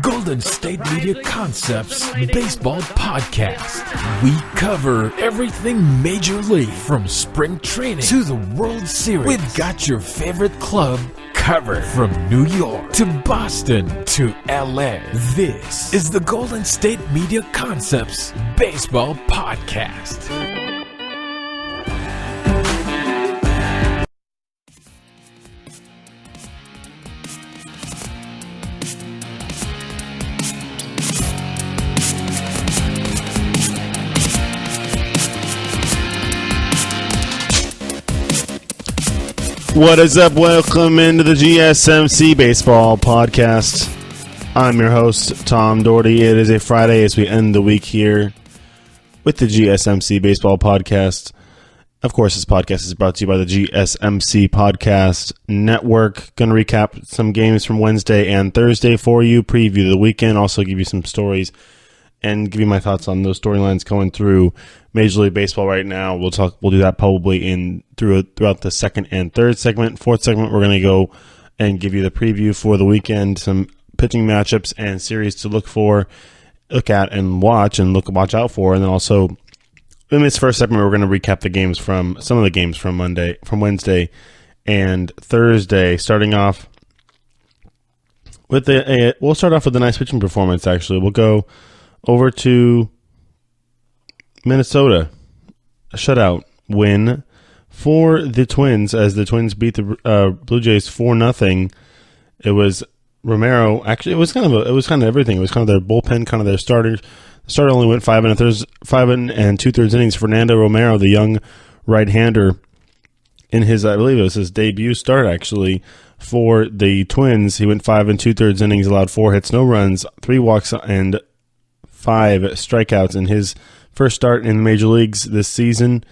Golden State Media Concepts Baseball Podcast. We cover everything Major League, from spring training to the World Series. We've got your favorite club covered, from New York to Boston to LA. This is the Golden State Media Concepts Baseball Podcast. What is up? Welcome into the GSMC Baseball Podcast. I'm your host, Tom Dougherty. It is a Friday as we end the week here with the GSMC Baseball Podcast. Of course, this podcast is brought to you by the GSMC Podcast Network. Going to recap some games from Wednesday and Thursday for you, preview the weekend, also give you some stories, and give you my thoughts on those storylines going through Major League Baseball right now. We'll do that probably throughout the second and third segment. Fourth segment, we're going to go and give you the preview for the weekend, some pitching matchups and series to look at and watch out for. And then also in this first segment, we're going to recap some of the games from Wednesday and Thursday. Starting off with we'll start off with a nice pitching performance. Actually, we'll go over to Minnesota, a shutout win for the Twins as the Twins beat the Blue Jays 4-0. It was Romero. Actually, it was kind of everything. It was kind of their bullpen, kind of their starter. The starter only went 5 2/3 innings. Fernando Romero, the young right-hander, in his, I believe it was his debut start actually for the Twins, he went 5 2/3 innings, allowed 4 hits, no runs, 3 walks, and 5 strikeouts in his first start in the major leagues this season.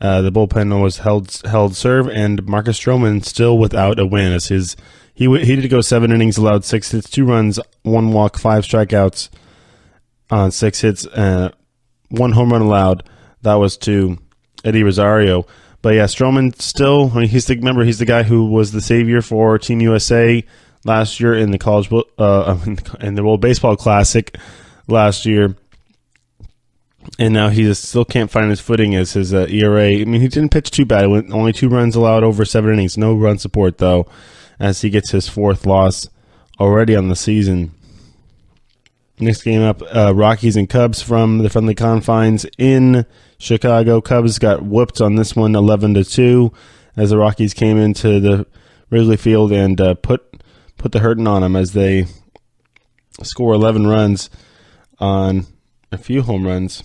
The bullpen was held serve, and Marcus Stroman still without a win. As he did go 7 innings, allowed 6 hits, 2 runs, 1 walk, 5 strikeouts on 6 hits, 1 home run allowed. That was to Eddie Rosario. But yeah, Stroman still. I mean, he's the guy who was the savior for Team USA last year in the in the World Baseball Classic last year. And now he still can't find his footing as his ERA. I mean, he didn't pitch too bad. Only 2 runs allowed over 7 innings. No run support, though, as he gets his 4th loss already on the season. Next game up, Rockies and Cubs from the friendly confines in Chicago. Cubs got whooped on this one 11-2 as the Rockies came into the Wrigley Field and put the hurting on them as they score 11 runs on a few home runs.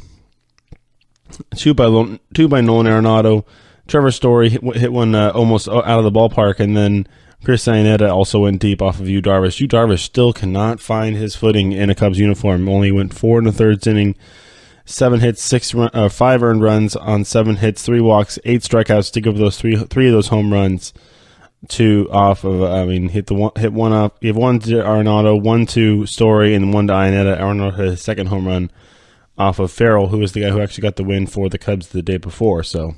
2 by Nolan Arenado. Trevor Story hit one almost out of the ballpark, and then Chris Iannetta also went deep off of Yu Darvish. Yu Darvish still cannot find his footing in a Cubs uniform. Only went 4 1/3 inning, 7 hits, 5 earned runs on 7 hits, 3 walks, 8 strikeouts to give those three of those home runs. Hit one off. You have 1 to Arenado, 1 to Story, and 1 to Iannetta. Arenado hit his second home run off of Farrell, who was the guy who actually got the win for the Cubs the day before. So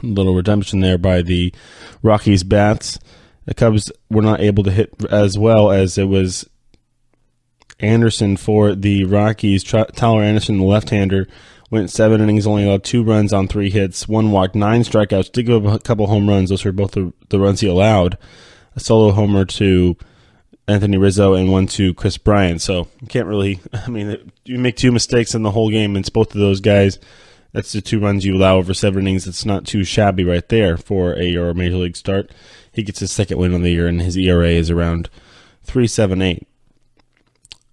a little redemption there by the Rockies bats. The Cubs were not able to hit as well as it was Anderson for the Rockies. Tyler Anderson, the left-hander, went 7 innings, only allowed 2 runs on 3 hits, 1 walk, 9 strikeouts. Did give up a couple home runs. Those were both the runs he allowed. A solo homer to Anthony Rizzo and 1 to Chris Bryant. So you can't really, you make 2 mistakes in the whole game, and it's both of those guys. That's the 2 runs you allow over 7 innings. It's not too shabby right there for a major league start. He gets his 2nd win on the year, and his ERA is around 3.78.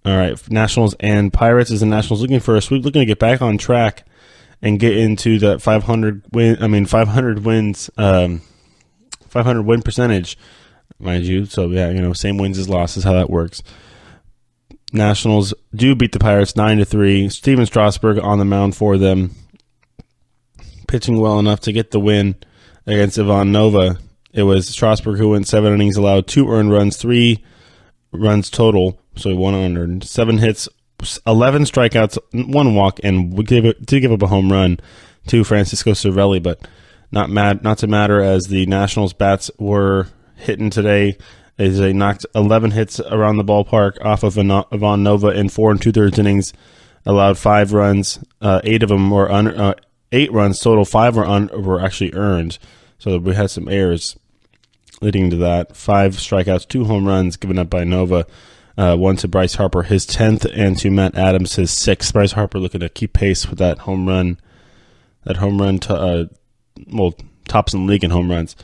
All right, Nationals and Pirates. As the Nationals looking for a sweep, looking to get back on track and get into that 500 win percentage, mind you. So yeah, same wins as losses, how that works. Nationals do beat the Pirates 9-3. Steven Strasburg on the mound for them, pitching well enough to get the win against Ivan Nova. It was Strasburg who went 7 innings, allowed 2 earned runs, 3 runs total, so 100, 7 hits, 11 strikeouts, 1 walk, and did give up a home run to Francisco Cervelli, but not to matter as the Nationals bats were hitting today As they knocked 11 hits around the ballpark off of Ivan Nova in 4 2/3 innings, allowed 5 runs. 8 of them were 8 runs total. 5 were actually earned. So we had some errors leading to that. 5 strikeouts, 2 home runs given up by Nova. 1 to Bryce Harper, his 10th, and to Matt Adams, his 6th. Bryce Harper looking to keep pace with that home run. That home run, tops in the league in home runs.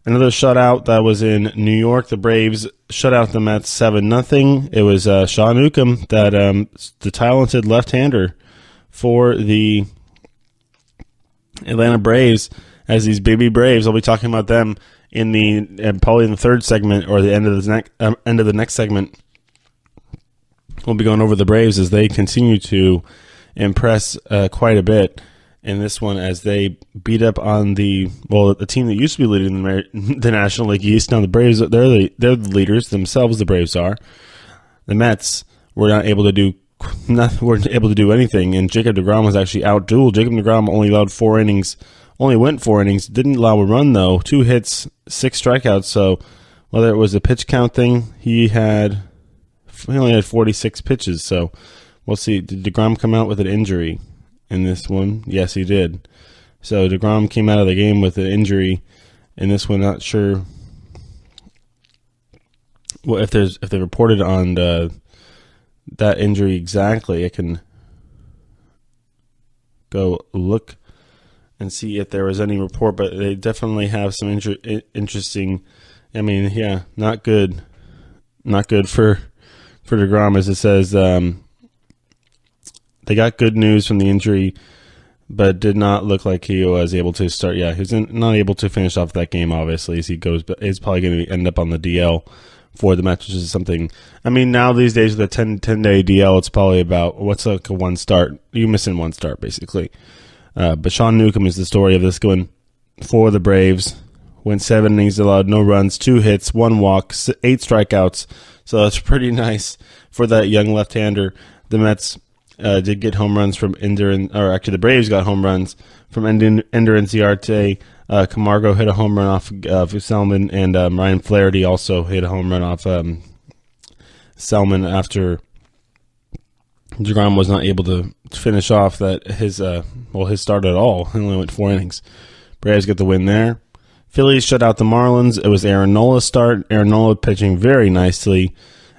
Another shutout that was in New York. The Braves shut out the Mets 7-0. It was Sean Newcomb, that the talented left-hander for the Atlanta Braves. As these baby Braves, I'll be talking about them probably in the third segment or the end of the next segment. We'll be going over the Braves as they continue to impress quite a bit in this one, as they beat up on the team that used to be leading the National League East. Now the Braves, they're the leaders themselves. The Braves are. The Mets were not able to do anything, and Jacob deGrom was actually outdueled. Jacob deGrom only went 4 innings, didn't allow a run though. 2 hits, 6 strikeouts. So whether it was a pitch count thing, he only had 46 pitches. So we'll see. Did deGrom come out with an injury in this one? Yes, he did. So deGrom came out of the game with an injury in this one. Not sure if they reported on that injury exactly. I can go look and see if there was any report, but they definitely have some interesting. I mean, yeah, not good for deGrom, as it says. They got good news from the injury, but did not look like he was able to start. Yeah, he was not able to finish off that game, obviously, as he goes. But he's probably going to end up on the DL for the match, which is something. I mean, now these days with a 10-day DL, it's probably about what's like a 1 start. You're missing 1 start, basically. But Sean Newcomb is the story of this going for the Braves. Went 7 innings, allowed no runs, 2 hits, 1 walk, 8 strikeouts. So that's pretty nice for that young left-hander. The Mets did get home runs from the Braves got home runs from Ender Inciarte. Camargo hit a home run off of Selman, and Ryan Flaherty also hit a home run off Selman after deGrom was not able to finish off his start at all. He only went 4 innings. Braves get the win there. Phillies shut out the Marlins. It was Aaron Nola's start. Aaron Nola pitching very nicely,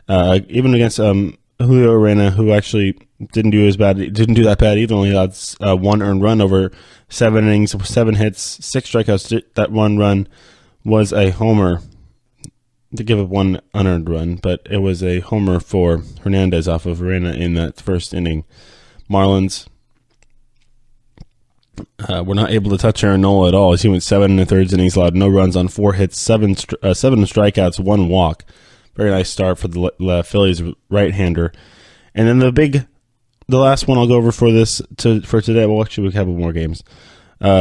even against Julio Arena, who actually didn't do that bad either. Only had 1 earned run over 7 innings, 7 hits, 6 strikeouts. That 1 run was a homer to give up 1 unearned run, but it was a homer for Hernandez off of Arena in that first inning. Marlins were not able to touch Aaron Nola at all, as he went 7 1/3 innings, allowed no runs on 4 hits, 7 strikeouts, 1 walk. Very nice start for the Phillies right-hander. And then the last one I'll go over for today. Well, actually, we have more games.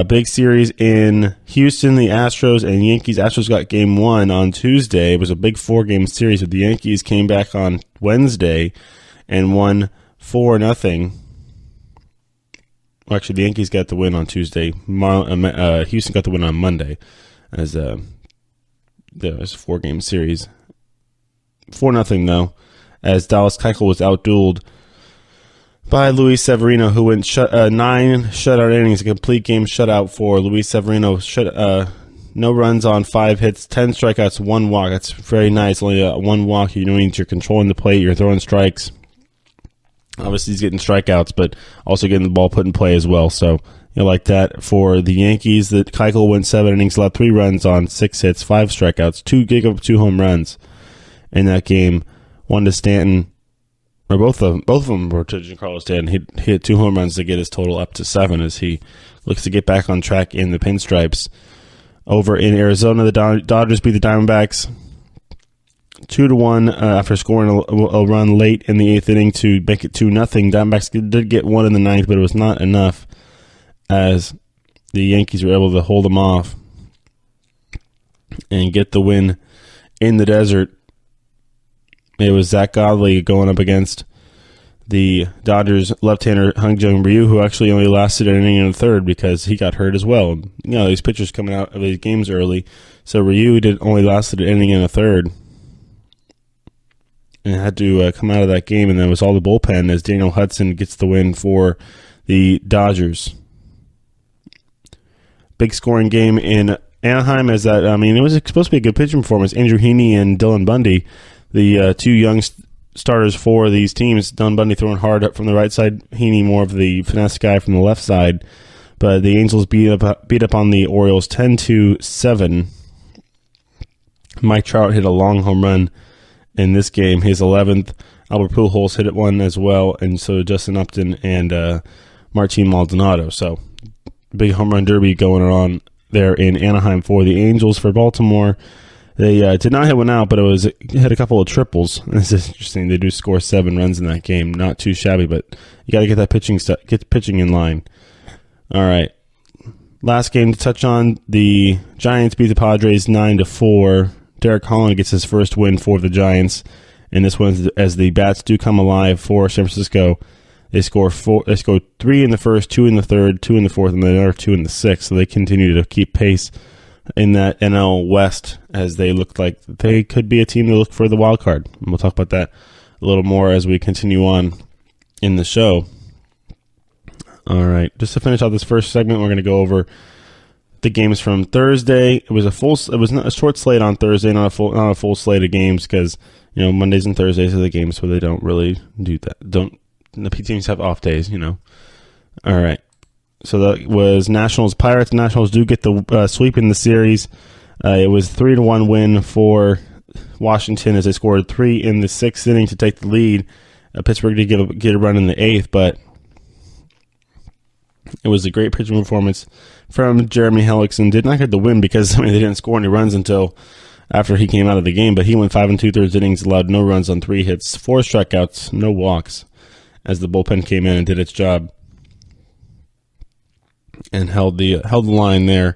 Big series in Houston, the Astros and Yankees. Astros got game 1 on Tuesday. It was a big 4-game series, but the Yankees came back on Wednesday and won 4-0. Well, actually, the Yankees got the win on Tuesday. Houston got the win on Monday, as there was a 4-game series. 4-0 though, as Dallas Keuchel was outdueled by Luis Severino, who went 9 shutout innings, a complete game shutout for Luis Severino. No runs on 5 hits, 10 strikeouts, 1 walk. That's very nice. Only 1 walk. You know, you're controlling the plate, you're throwing strikes. Obviously, he's getting strikeouts, but also getting the ball put in play as well. So, like that for the Yankees. That Keuchel went 7 innings, allowed 3 runs on 6 hits, 5 strikeouts, gave up 2 home runs in that game. 1 to Stanton, or both of them were to Giancarlo Stanton. He hit 2 home runs to get his total up to 7 as he looks to get back on track in the pinstripes. Over in Arizona, the Dodgers beat the Diamondbacks 2-1 after scoring a run late in the 8th inning to make it 2-0. Diamondbacks did get 1 in the 9th, but it was not enough, as the Yankees were able to hold them off and get the win in the desert. It was Zach Godley going up against the Dodgers left-hander Hyun-Jung Ryu, who actually only lasted an inning and a third because he got hurt as well. These pitchers coming out of these games early, so Ryu only lasted an inning and a third. and had to come out of that game, and then it was all the bullpen as Daniel Hudson gets the win for the Dodgers. Big scoring game in Anaheim as that, it was supposed to be a good pitching performance. Andrew Heaney and Dylan Bundy, the two young starters for these teams. Dylan Bundy throwing hard up from the right side, Heaney more of the finesse guy from the left side. But the Angels beat up on the Orioles 10-7. Mike Trout hit a long home run in this game, his 11th. Albert Pujols hit it one as well, and so Justin Upton and Martin Maldonado. So big home run derby going on there in Anaheim for the Angels. For Baltimore, they did not hit one out, but it had a couple of triples. This is interesting. They do score 7 runs in that game. Not too shabby, but you got to get that pitching in line. All right. Last game to touch on, the Giants beat the Padres 9-4. Derek Holland gets his first win for the Giants, and this one, as the bats do come alive for San Francisco. They score 3 in the first, 2 in the third, 2 in the fourth, and then another 2 in the sixth. So they continue to keep pace in that NL West, as they look like they could be a team to look for the wild card. And we'll talk about that a little more as we continue on in the show. All right, just to finish out this first segment, we're going to go over the games from Thursday. It was not a short slate on Thursday, not a full slate of games, because Mondays and Thursdays are the games where they don't really do that. The teams have off days, All right, so that was Nationals Pirates. Nationals do get the sweep in the series. It was 3-1 win for Washington as they scored 3 in the 6th inning to take the lead. Pittsburgh did get a run in the 8th, but it was a great pitching performance from Jeremy Hellickson. Did not get the win because they didn't score any runs until after he came out of the game, but he went 5 2/3 innings, allowed no runs on 3 hits, 4 strikeouts, no walks, as the bullpen came in and did its job and held the line there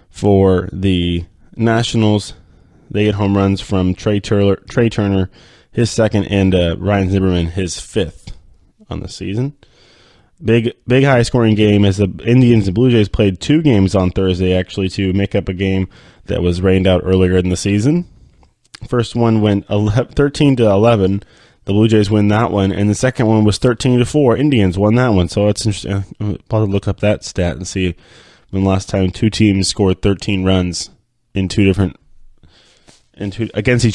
for the Nationals. They get home runs from Trey Turner, his second, and Ryan Zimmerman, his 5th on the season. Big high scoring game as the Indians and Blue Jays played 2 games on Thursday, actually, to make up a game that was rained out earlier in the season. First one went 13-11. The Blue Jays win that one, and the second one was 13-4. Indians won that one, so it's interesting. I'll probably look up that stat and see when last time 2 teams scored 13 runs against each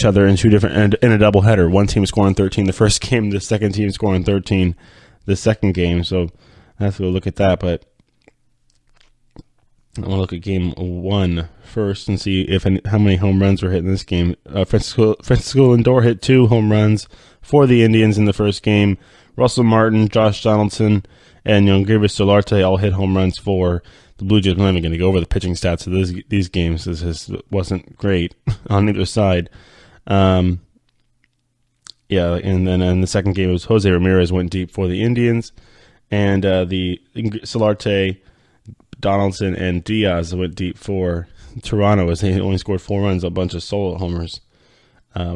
other in a doubleheader. One team scoring 13 the first game, the second team scoring 13 the second game. So I have to go look at that, but I want to look at game 1 first and see how many home runs were hit in this game. Francisco Lindor hit 2 home runs for the Indians in the first game. Russell Martin, Josh Donaldson, and Youngrivis Solarte all hit home runs for the Blue Jays. I'm not even going to go over the pitching stats of these games. This wasn't great on either side. Yeah, and then in the second game, it was Jose Ramirez went deep for the Indians, and the Solarte, Donaldson, and Diaz went deep for Toronto, as they only scored 4 runs, a bunch of solo homers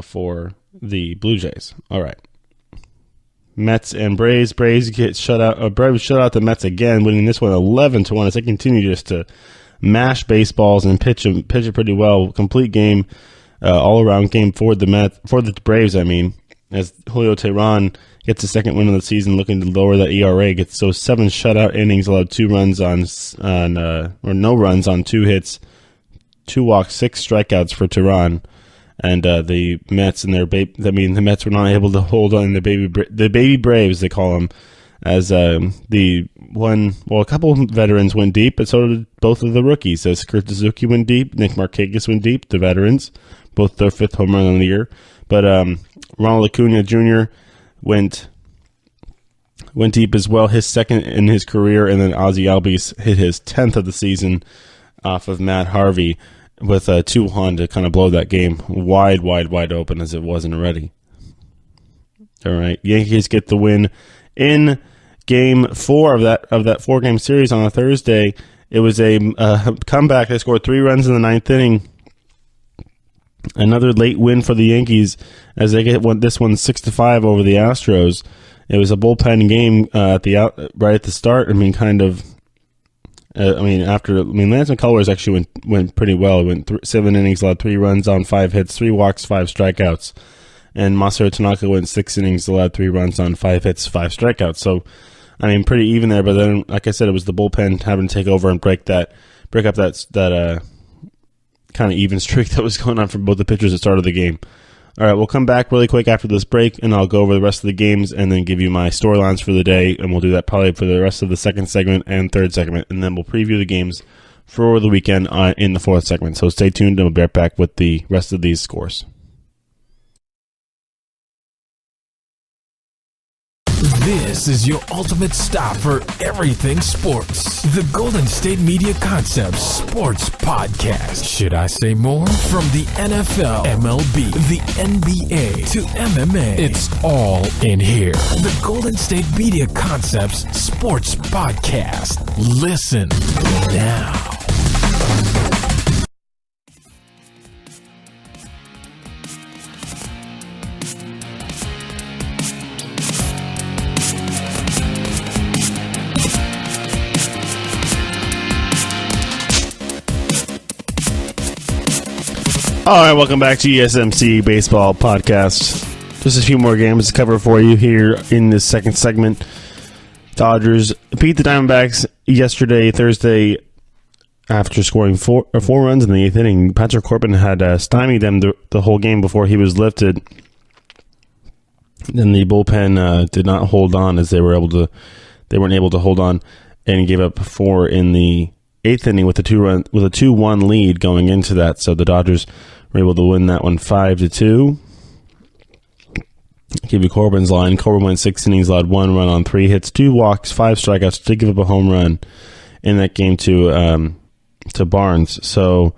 for the Blue Jays. All right, Mets and Braves. Braves get shut out. Braves shut out the Mets again, winning this one 11-1 as they continue just to mash baseballs and pitch it pretty well. Complete game, all around game for the Braves. As Julio Teheran gets the second win of the season, looking to lower that ERA, gets those 7 shutout innings, allowed 2 runs or no runs on 2 hits, 2 walks, 6 strikeouts for Teheran, and the Mets the Mets were not able to hold on the baby Braves, they call them, as a couple of veterans went deep, but so did both of the rookies. As Kurt Suzuki went deep, Nick Markakis went deep, the veterans, both their 5th home run of the year, but Ronald Acuna Jr. went deep as well, his 2nd in his career, and then Ozzie Albies hit his 10th of the season off of Matt Harvey with a 2-1 to kind of blow that game wide open as it wasn't already. All right, Yankees get the win in Game 4 of that 4-game series on a Thursday. It was a comeback. They scored 3 runs in the 9th inning. Another late win for the Yankees as they get this one 6-5 over the Astros. It was a bullpen game right at the start. Lance McCullers actually went pretty well. He went 7 innings, allowed 3 runs on 5 hits, 3 walks, 5 strikeouts, and Masaru Tanaka went 6 innings, allowed 3 runs on 5 hits, 5 strikeouts. So, I mean, pretty even there. But then, like I said, it was the bullpen having to take over and break up that kind of even streak that was going on for both the pitchers at the start of the game. All right, we'll come back really quick after this break, and I'll go over the rest of the games and then give you my storylines for the day, and we'll do that probably for the rest of the second segment and third segment, and then we'll preview the games for the weekend in the fourth segment. So stay tuned, and we'll be right back with the rest of these scores. This is your ultimate stop for everything sports. The Golden State Media Concepts Sports Podcast. Should I say more? From the NFL, MLB, the NBA to MMA, it's all in here. The Golden State Media Concepts Sports Podcast. Listen now. All right, welcome back to GSMC Baseball Podcast. Just a few more games to cover for you here in this second segment. Dodgers beat the Diamondbacks yesterday, Thursday, after scoring four runs in the 8th inning. Patrick Corbin had stymied them the whole game before he was lifted. Then the bullpen did not hold on as they weren't able to hold on, and gave up 4 in the 8th inning with a 2-1 lead going into that. So the Dodgers were able to win that one 5-2. Give you Corbin's line. Corbin went 6 innings, allowed 1 run on 3 hits, 2 walks, 5 strikeouts, did give up a home run in that game to Barnes. So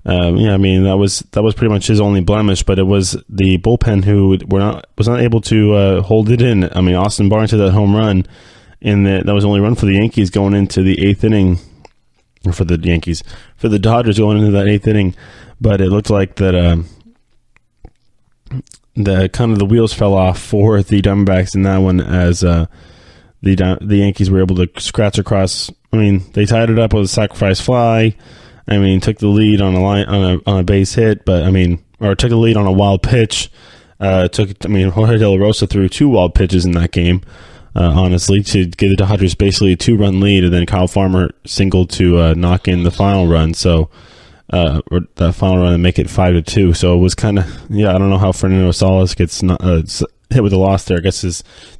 I mean that was pretty much his only blemish, but it was the bullpen who was not able to hold it in. I mean, Austin Barnes had that home run, and that was the only run for the Yankees going into the 8th inning. For the Dodgers going into that 8th inning, but it looked like that the wheels fell off for the Diamondbacks in that one as the Yankees were able to scratch across. I mean, they tied it up with a sacrifice fly. I mean, took the lead on a base hit, but took the lead on a wild pitch. Jorge De La Rosa threw 2 wild pitches in that game. Honestly, to give the Dodgers basically a 2-run lead, and then Kyle Farmer singled to knock in the final run. So, or that final run and make it 5-2. So it was kind of, I don't know how Fernando Salas gets hit with a loss there. I guess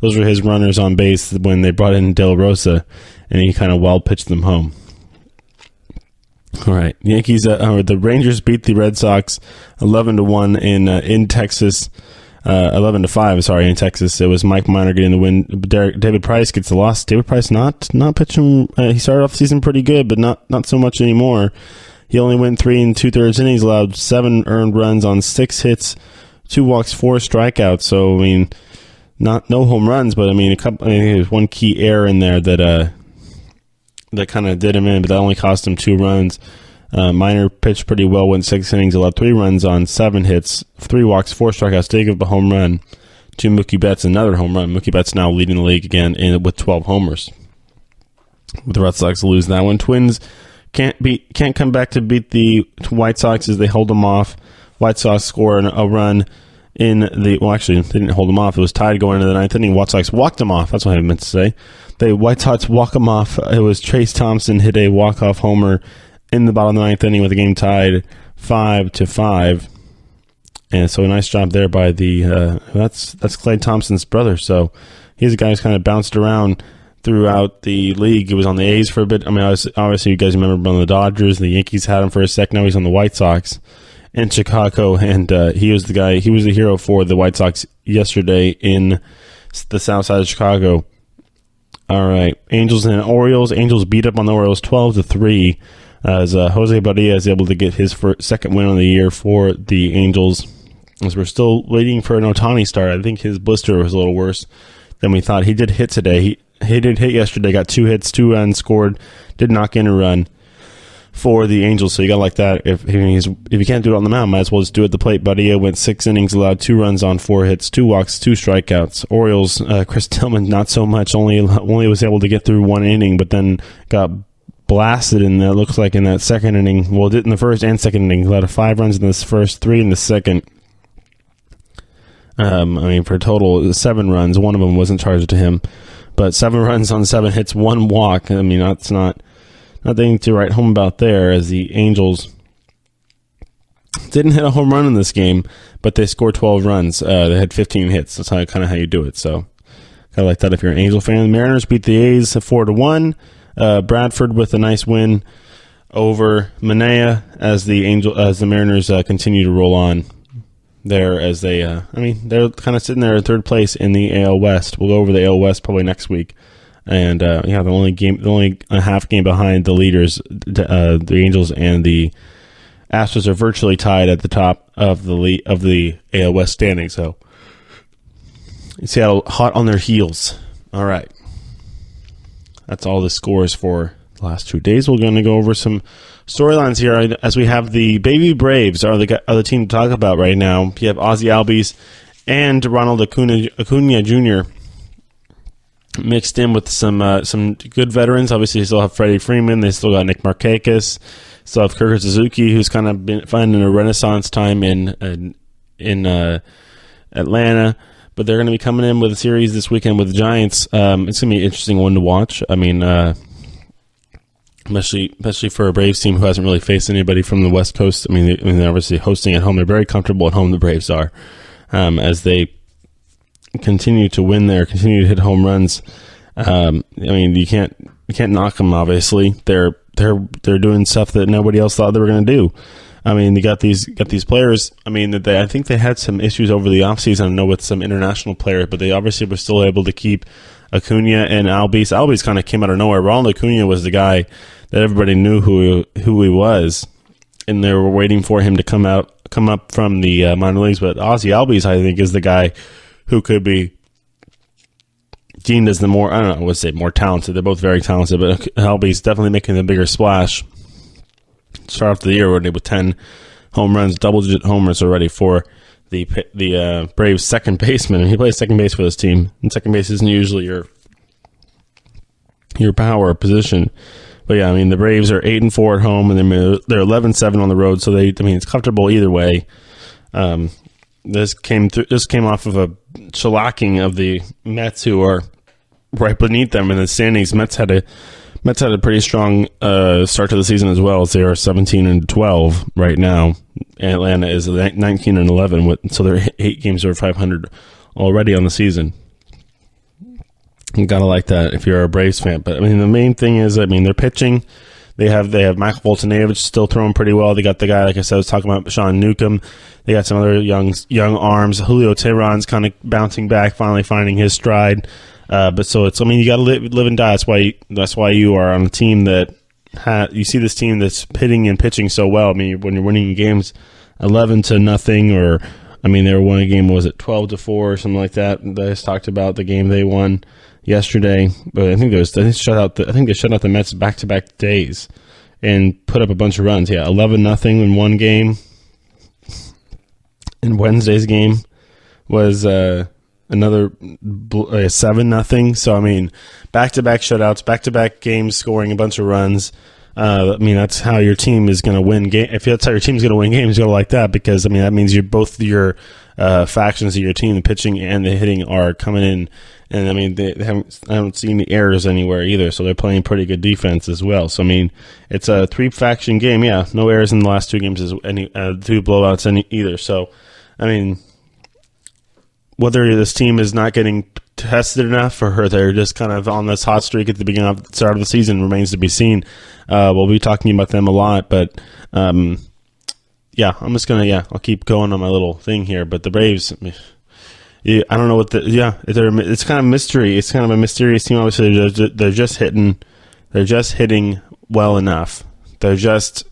those were his runners on base when they brought in De La Rosa, and he kind of wild pitched them home. All right, the Rangers beat the Red Sox 11-1 in Texas. 11-5, in Texas. It was Mike Minor getting the win. David Price gets the loss. David Price not pitching. He started off the season pretty good, but not so much anymore. He only went 3 2/3 innings, allowed 7 earned runs on 6 hits, 2 walks, 4 strikeouts. So no home runs, but there's one key error in there that kind of did him in, but that only cost him 2 runs. Minor pitched pretty well, went 6 innings, allowed 3 runs on 7 hits, 3 walks, 4 strikeouts, did give up a home run to Mookie Betts, another home run. Mookie Betts now leading the league again with 12 homers. With the Red Sox lose that one. Twins can't come back to beat the White Sox as they hold them off. White Sox score a run in the, well, actually, they didn't hold them off. It was tied going into the 9th inning. White Sox walked them off. That's what I meant to say. The White Sox walk them off. It was Trace Thompson hit a walk-off homer in the bottom of the 9th inning with the game tied 5-5. And so a nice job there by that's Klay Thompson's brother. So he's a guy who's kind of bounced around throughout the league. He was on the A's for a bit. Obviously you guys remember him on the Dodgers. The Yankees had him for a sec. Now he's on the White Sox in Chicago. And he was the hero for the White Sox yesterday in the south side of Chicago. All right. Angels and Orioles. Angels beat up on the Orioles 12-3. As Jose Barria is able to get his second win of the year for the Angels. As we're still waiting for an Ohtani start. I think his blister was a little worse than we thought. He did hit today. He did hit yesterday. Got 2 hits, 2 runs, scored. Did knock in a run for the Angels. So you got to like that. If you can't do it on the mound, might as well just do it at the plate. Barria went 6 innings, allowed 2 runs on 4 hits, 2 walks, 2 strikeouts. Orioles, Chris Tillman, not so much. Only was able to get through 1 inning, but then got blasted in that. Looks like in that second inning. Well, did in the first and second inning. Allowed 5 runs in the first, 3 in the second. For a total of 7 runs. One of them wasn't charged to him, but 7 runs on 7 hits, 1 walk. I mean, that's nothing to write home about there, as the Angels didn't hit a home run in this game, but they scored 12 runs. They had 15 hits. That's kind of how you do it. So, kind of like that if you're an Angel fan. The Mariners beat the A's 4-1. Bradford with a nice win over Manea as the Mariners continue to roll on there, as they're kind of sitting there in third place in the AL West. We'll go over the AL West probably next week. And the only a half game behind the leaders, the Angels and the Astros are virtually tied at the top of the AL West standing. So Seattle hot on their heels. All right, that's all the scores for the last 2 days. We're going to go over some storylines here, as we have the baby Braves are the team to talk about right now. You have Ozzie Albies and Ronald Acuna Jr. mixed in with some good veterans. Obviously, they still have Freddie Freeman. They still got Nick Markakis. Still have Kirk Suzuki, who's kind of been finding a renaissance time in Atlanta. But they're going to be coming in with a series this weekend with the Giants. It's going to be an interesting one to watch. I mean, especially for a Braves team who hasn't really faced anybody from the West Coast. I mean, they're obviously hosting at home. They're very comfortable at home, the Braves are, as they continue to win there, continue to hit home runs. You can't knock them. Obviously, they're doing stuff that nobody else thought they were going to do. I mean, they got these players. I mean, I think they had some issues over the offseason, I know, with some international players, but they obviously were still able to keep Acuna and Albies. Albies kind of came out of nowhere. Ronald Acuna was the guy that everybody knew who he was, and they were waiting for him to come up from the minor leagues. But Ozzie Albies, I think, is the guy who could be deemed as the more, I don't know, I would say more talented. They're both very talented, but Albies definitely making the bigger splash. Start off the year with 10 home runs, double-digit homers already for the Braves second baseman. And he plays second base for this team, and second base isn't usually your power position. But yeah, I mean, the Braves are 8-4 at home, and they're 11-7 on the road. So it's comfortable either way. This came off of a shellacking of the Mets, who are right beneath them in the standings. Mets had a pretty strong start to the season as well, as they are 17-12 right now. Atlanta is 19-11, so they're 8 games over 500 already on the season. You gotta like that if you're a Braves fan. But I mean, the main thing is, I mean, they're pitching. They have Michael Voltanovich still throwing pretty well. They got the guy, like I said, I was talking about, Sean Newcomb. They got some other young arms. Julio Teheran's kind of bouncing back, finally finding his stride. But so it's, I mean, you got to live and die. That's why you are on a team that you see this team that's hitting and pitching so well. I mean, when you're winning games 11-0, or I mean, they were winning a game, was it 12-4 or something like that? I just talked about the game they won yesterday, but I think they shut out the Mets back-to-back days and put up a bunch of runs. Yeah, 11-0 in one game. And Wednesday's game was another 7-0. So I mean, back-to-back shutouts, back-to-back games, scoring a bunch of runs. I mean, that's how your team is going to win game. If that's how your team's going to win games, you go like that, because I mean that means both your factions of your team, the pitching and the hitting, are coming in. And I mean, I haven't seen the errors anywhere either, so they're playing pretty good defense as well. So I mean, it's a 3-faction game. Yeah, no errors in the last 2 games, 2 blowouts either. So I mean, whether this team is not getting tested enough, or they're just kind of on this hot streak at the start of the season, remains to be seen. We'll be talking about them a lot, but yeah, I'm just gonna I'll keep going on my little thing here. But the Braves, I don't know it's kind of mystery. It's kind of a mysterious team. Obviously, they're just hitting well enough. They're just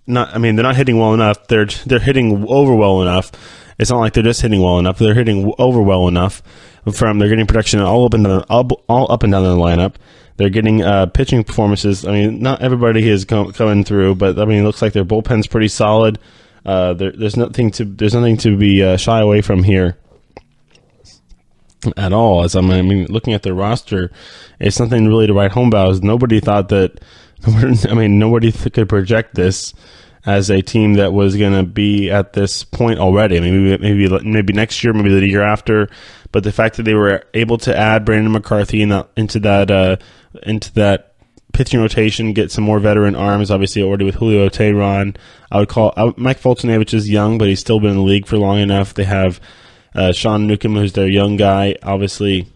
not. I mean, they're not hitting well enough. They're hitting over well enough. It's not like they're just hitting well enough. They're hitting over well enough. They're getting production all up and down the lineup. They're getting pitching performances. I mean, not everybody is coming through, but I mean, it looks like their bullpen's pretty solid. There's nothing to be shy away from here at all. As I mean, looking at their roster, it's nothing really to write home about. Nobody thought that. I mean, nobody could project this as a team that was going to be at this point already. I mean, maybe next year, maybe the year after. But the fact that they were able to add Brandon McCarthy into that pitching rotation, get some more veteran arms, obviously already with Julio Teheran. I would call Mike Foltynewicz is young, but he's still been in the league for long enough. They have Sean Newcomb, who's their young guy, obviously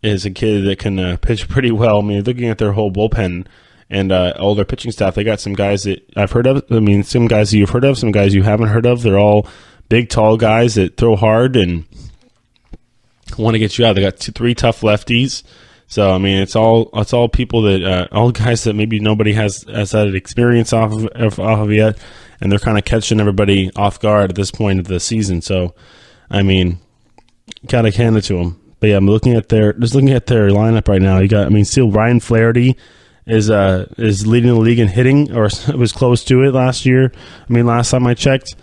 is a kid that can pitch pretty well. I mean, looking at their whole bullpen and all their pitching staff, they got some guys that I've heard of. I mean, some guys that you've heard of, some guys you haven't heard of. They're all big, tall guys that throw hard and want to get you out. They got 3 tough lefties. So, I mean, it's all people that all guys that maybe nobody has had experience off of yet, and they're kind of catching everybody off guard at this point of the season. So, I mean, gotta hand it to them. But yeah, I'm looking at their lineup right now. Still Ryan Flaherty is leading the league in hitting, or was close to it last year. I mean, last time I checked,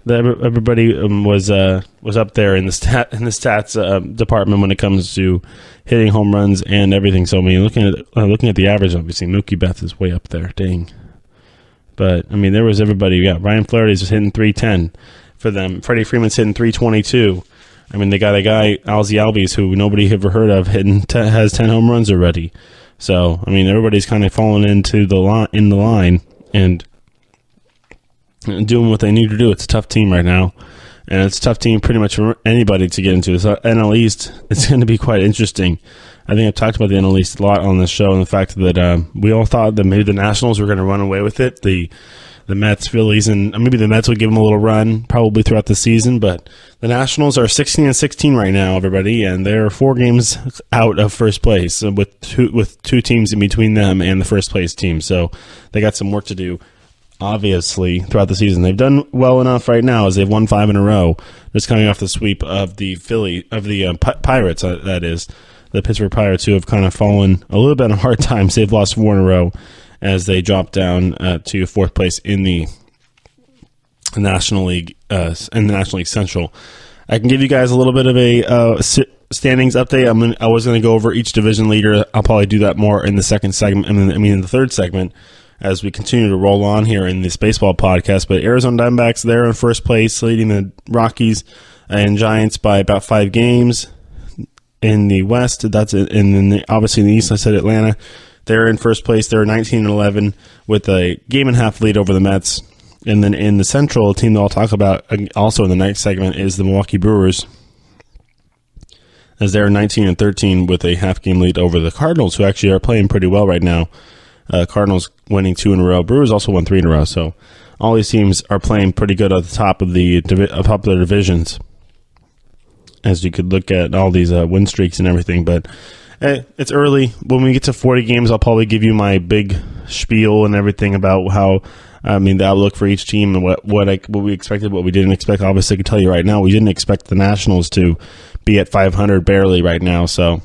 everybody was up there in the stats department when it comes to hitting home runs and everything. So I mean, looking at the average, obviously Mookie Betts is way up there. Dang. But I mean, there was everybody. Yeah, Ryan Flaherty's just hitting 310 for them. Freddie Freeman's hitting 322. I mean, they got a guy, Ozzie Albies, who nobody ever heard of, has 10 home runs already. So, I mean, everybody's kind of falling into the line and doing what they need to do. It's a tough team right now, and it's a tough team pretty much for anybody to get into. So NL East, it's going to be quite interesting. I think I've talked about the NL East a lot on this show, and the fact that we all thought that maybe the Nationals were going to run away with it. The Mets, Phillies, and maybe the Mets would give them a little run probably throughout the season, but the Nationals are 16-16 right now, everybody, and they're 4 games out of first place with two teams in between them and the first place team. So they got some work to do, obviously, throughout the season. They've done well enough right now as they've won 5 in a row, just coming off the sweep of the Pirates, that is, the Pittsburgh Pirates, who have kind of fallen a little bit on hard times. They've lost 4 in a row as they drop down to 4th place in the National League Central. I can give you guys a little bit of a standings update. I was going to go over each division leader. I'll probably do that more in the second segment. In the third segment, as we continue to roll on here in this baseball podcast. But Arizona Diamondbacks, they're in first place, leading the Rockies and Giants by about 5 games. In the West, obviously in the East, I said Atlanta. They're in first place. They're 19-11 with a game and a half lead over the Mets. And then in the Central, a team that I'll talk about also in the next segment is the Milwaukee Brewers, as they're 19-13 with a half-game lead over the Cardinals, who actually are playing pretty well right now. Cardinals winning 2 in a row. Brewers also won 3 in a row. So all these teams are playing pretty good at the top of their divisions, as you could look at all these win streaks and everything. But it's early. When we get to 40 games, I'll probably give you my big spiel and everything about how, the outlook for each team and what we expected, what we didn't expect. Obviously, I can tell you right now, we didn't expect the Nationals to be at 500 barely right now. So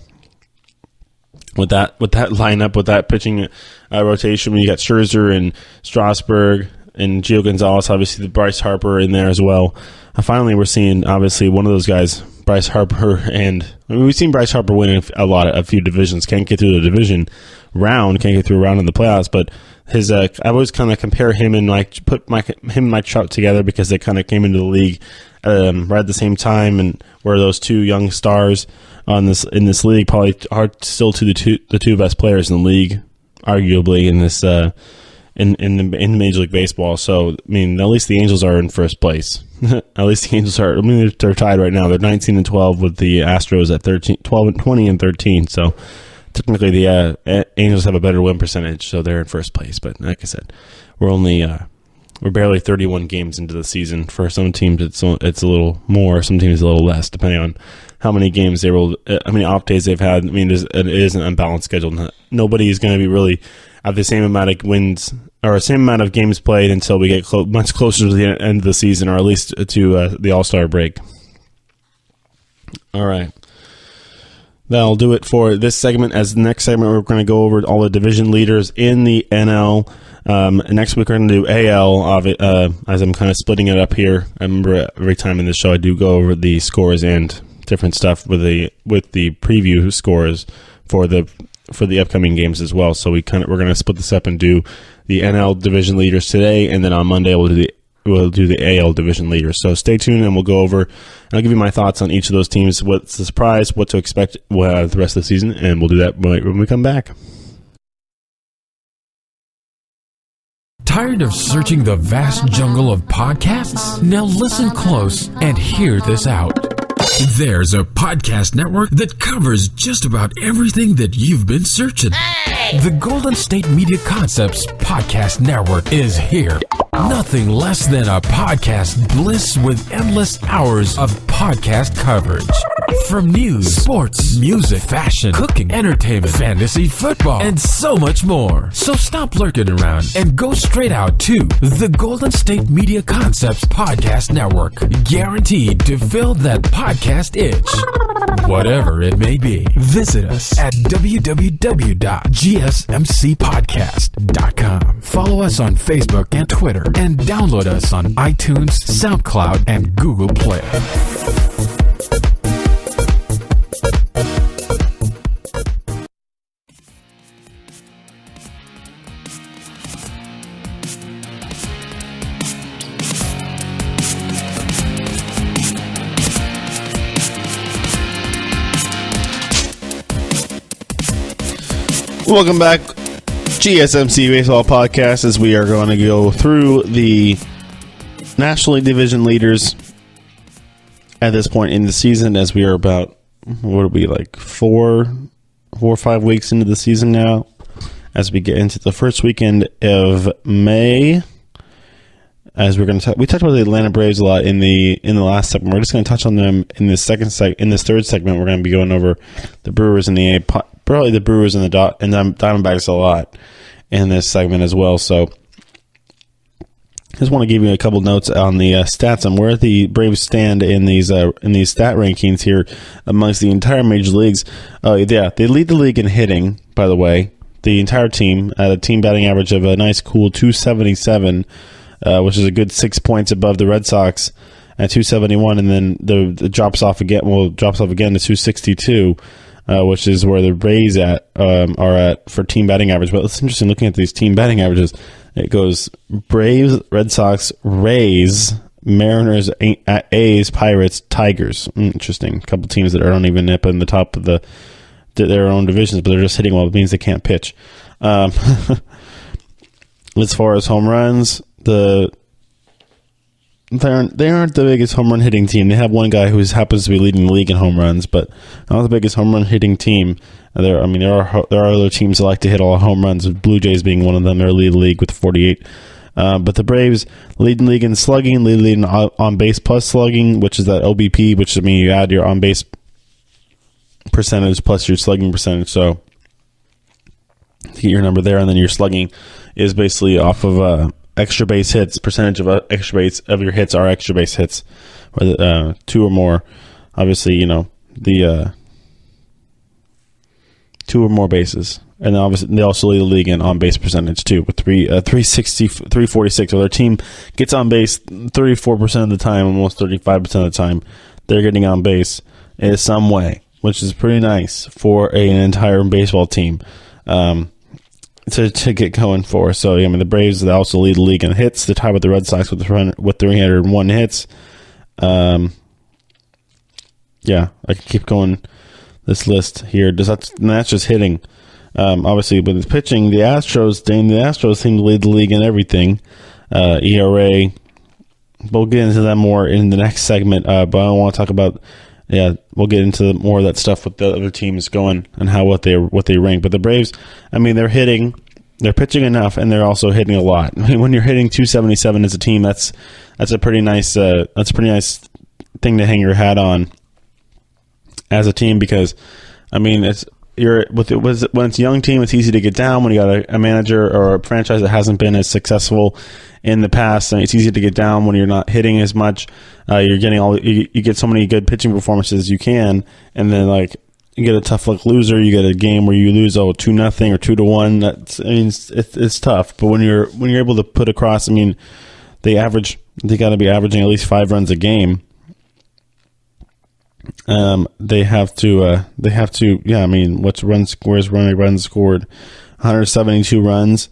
with that lineup, with that pitching rotation, when you got Scherzer and Strasburg and Gio Gonzalez, obviously the Bryce Harper in there as well. Finally, we're seeing obviously one of those guys, Bryce Harper, and we've seen Bryce Harper win a few divisions. Can't get through the division round, can't get through a round in the playoffs. But his, I always kind of compare him and him and Mike Trout together because they kind of came into the league right at the same time, and were those 2 young stars in this league. Probably are still the two best players in the league, arguably in this in Major League Baseball. So at least the Angels are in first place. At least the Angels are. They're tied right now. They're 19-12 with the Astros at 20-13. So technically, the Angels have a better win percentage, so they're in first place. But like I said, we're barely 31 games into the season. For some teams, it's a little more. Some teams a little less, depending on how many games how many off days they've had. It is an unbalanced schedule. Nobody is going to be really at the same amount of wins or the same amount of games played until we get much closer to the end of the season, or at least to the All-Star break. All right. That'll do it for this segment. As the next segment, we're going to go over all the division leaders in the NL. Next week, we're going to do AL, as I'm kind of splitting it up here. I remember every time in this show, I do go over the scores and different stuff with the preview scores for the upcoming games as well. So we're going to split this up and do the NL division leaders today, and then on Monday we'll do the AL division leaders. So stay tuned, and we'll go over, and I'll give you my thoughts on each of those teams, what's the surprise, what to expect the rest of the season, and we'll do that when we come back. Tired of searching the vast jungle of podcasts? Now listen close and hear this out. There's a podcast network that covers just about everything that you've been searching. Hey! The Golden State Media Concepts Podcast Network is here. Nothing less than a podcast bliss with endless hours of podcast coverage. From news, sports, music, fashion, cooking, entertainment, fantasy, football, and so much more. So stop lurking around and go straight out to the Golden State Media Concepts Podcast Network. Guaranteed to fill that podcast itch. Whatever it may be. Visit us at www.gsmcpodcast.com. Follow us on Facebook and Twitter, and download us on iTunes, SoundCloud, and Google Play. Welcome back, GSMC Baseball Podcast, as we are going to go through the National League Division leaders at this point in the season, as we are about, what are we, like 4 or 5 weeks into the season now, as we get into the first weekend of May. As we're going to we talked about the Atlanta Braves a lot in the last segment. We're just going to touch on them in this third segment. We're going to be going over the Brewers and probably the Brewers and the Diamondbacks a lot in this segment as well. So, just want to give you a couple notes on the stats on where the Braves stand in these stat rankings here amongst the entire major leagues. They lead the league in hitting, by the way. The entire team at a team batting average of a nice cool 277. Which is a good 6 points above the Red Sox at 271, and then the drops off again to 262, which is where the Rays are at for team batting average. But it's interesting looking at these team batting averages. It goes Braves, Red Sox, Rays, Mariners, A's, Pirates, Tigers. Interesting. A couple teams that aren't even up in the top of their own divisions, but they're just hitting well. It means they can't pitch. As far as home runs, they aren't the biggest home run hitting team. They have one guy who happens to be leading the league in home runs, but not the biggest home run hitting team. There are other teams that like to hit all home runs, with Blue Jays being one of them. They're leading the league with 48. But the Braves lead the league in slugging, lead in on base plus slugging, which is that OBP, which you add your on base percentage plus your slugging percentage. So to get your number there, and then your slugging is basically off of extra base hits. Percentage of extra base of your hits are extra base hits, or 2 or more. Obviously, the 2 or more bases, and then obviously they also lead the league in on base percentage too, with 346. So their team gets on base 34% of the time, almost 35% of the time. They're getting on base in some way, which is pretty nice for an entire baseball team. To get going for. So, the Braves, they also lead the league in hits. They're tied with the Red Sox with 301 hits. I can keep going this list here. That's just hitting. Obviously, with pitching, the Astros seem to lead the league in everything. ERA. We'll get into that more in the next segment, but I don't want to talk about. We'll get into more of that stuff with the other teams going and what they rank. But the Braves, they're hitting, they're pitching enough, and they're also hitting a lot. When you're hitting 277 as a team, that's a pretty nice thing to hang your hat on as a team, because when it's a young team, it's easy to get down. When you got a manager or a franchise that hasn't been as successful in the past, and it's easy to get down when you're not hitting as much. You're getting you get so many good pitching performances as you can, and then you get a tough luck loser. You get a game where you lose 2-0 or 2-1. It's tough. But when you're able to put across, they got to be averaging at least 5 runs a game. They have to. What's runs scored? 172 runs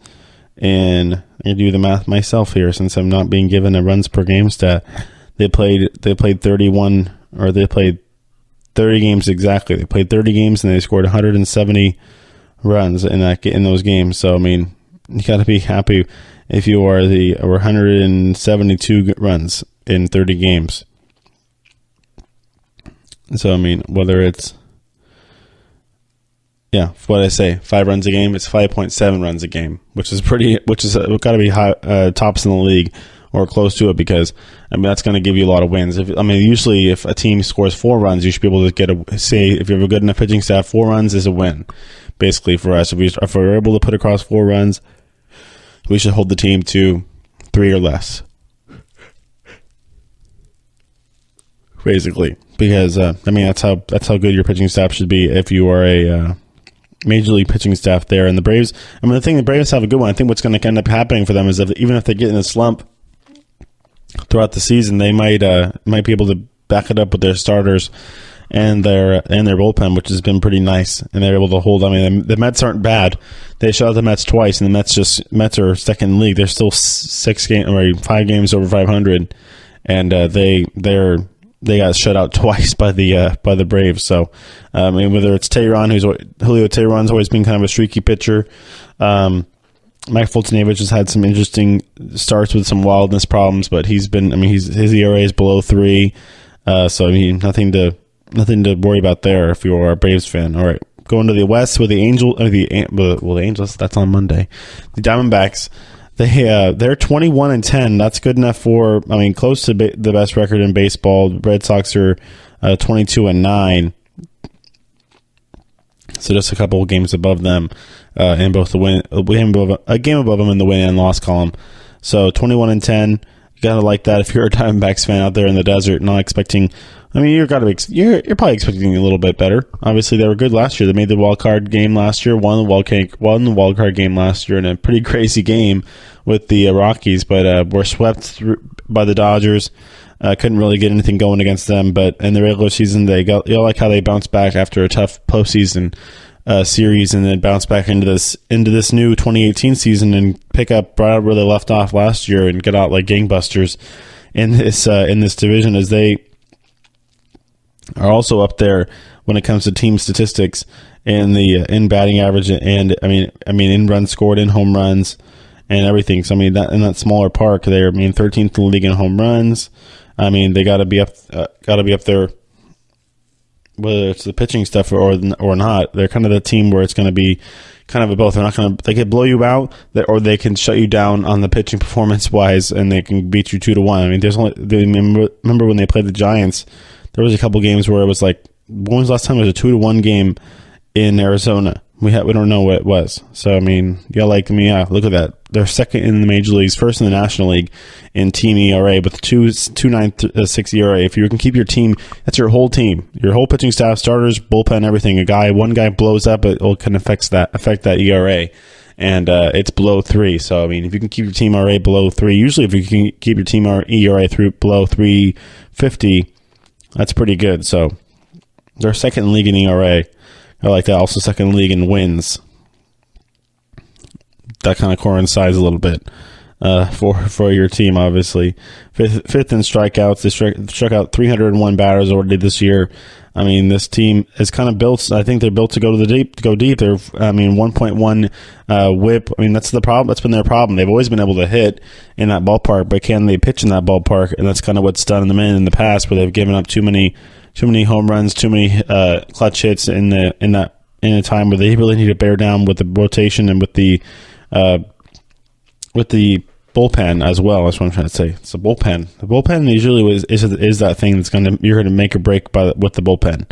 and I do the math myself here since I'm not being given a runs per game stat. They played 31, or they played 30 games exactly. They played 30 games and they scored 170 runs in those games. So I mean, you got to be happy if you are the 172 runs in 30 games. So I mean, whether it's what I say, 5 runs a game, it's 5.7 runs a game, which is got to be high, tops in the league or close to it, because I mean that's going to give you a lot of wins. Usually if a team scores 4 runs, you should be able to if you have a good enough pitching staff, 4 runs is a win. Basically for us, if we're able to put across 4 runs, we should hold the team to 3 or less. Basically, because that's how good your pitching staff should be if you are a major league pitching staff there. And the Braves, the thing, the Braves have a good one. I think what's going to end up happening for them is even if they get in a slump throughout the season, they might be able to back it up with their starters and their bullpen, which has been pretty nice, and they're able to hold. The Mets aren't bad. They shut out the Mets twice, and the Mets are second in the league. They're still 5 games over 500, and they got shut out twice by the Braves. So whether it's Julio Teheran's always been kind of a streaky pitcher. Mike Foltynewicz has had some interesting starts with some wildness problems, but his ERA is below 3. So nothing to worry about there if you're a Braves fan. All right, going to the West with the Angels. That's on Monday. The Diamondbacks. They're 21-10. That's good enough for close to the best record in baseball. The Red Sox are 22-9. So just a couple of games above them in both a game above them in the win and loss column. So 21-10. You gotta like that if you're a Diamondbacks fan out there in the desert, not expecting. You're probably expecting a little bit better. Obviously, they were good last year. They made the wild card game last year, won the wild card game last year in a pretty crazy game with the Rockies, but were swept through by the Dodgers. Couldn't really get anything going against them, but in the regular season, you like how they bounced back after a tough postseason series, and then bounce back into this new 2018 season and pick up right where they left off last year and get out like gangbusters in this division, as they are also up there when it comes to team statistics and in batting average and in runs scored, in home runs and everything. So that in that smaller park, they're 13th in the league in home runs. They got to be up there, whether it's the pitching stuff or not. They're kind of the team where it's going to be kind of a both. They can blow you out, or they can shut you down on the pitching performance wise, and they can beat you 2-1. Remember when they played the Giants? There was a couple games where it was like, when was the last time it was a 2-1 game in Arizona? We don't know what it was. So look at that. They're second in the major leagues, first in the National League in team ERA with 2.96 ERA. If you can keep your team, that's your whole team, your whole pitching staff, starters, bullpen, everything. One guy blows up, it can affect that ERA, and it's below 3. So if you can keep your team ERA below 3, usually if you can keep your team ERA below 3.50, that's pretty good. So they're second in the league in ERA. I like that. Also second in the league in wins. That kind of coincides a little bit for your team, obviously. Fifth in strikeouts. They struck out 301 batters already this year. This team is kind of built. I think they're built to go deep. They're 1.1 whip. That's the problem. That's been their problem. They've always been able to hit in that ballpark, but can they pitch in that ballpark? And that's kind of what's done them in the past, where they've given up too many home runs, too many clutch hits in a time where they really need to bear down with the rotation and with the bullpen as well. That's what I'm trying to say. It's the bullpen. The bullpen usually is that thing that's you're going to make or break with the bullpen.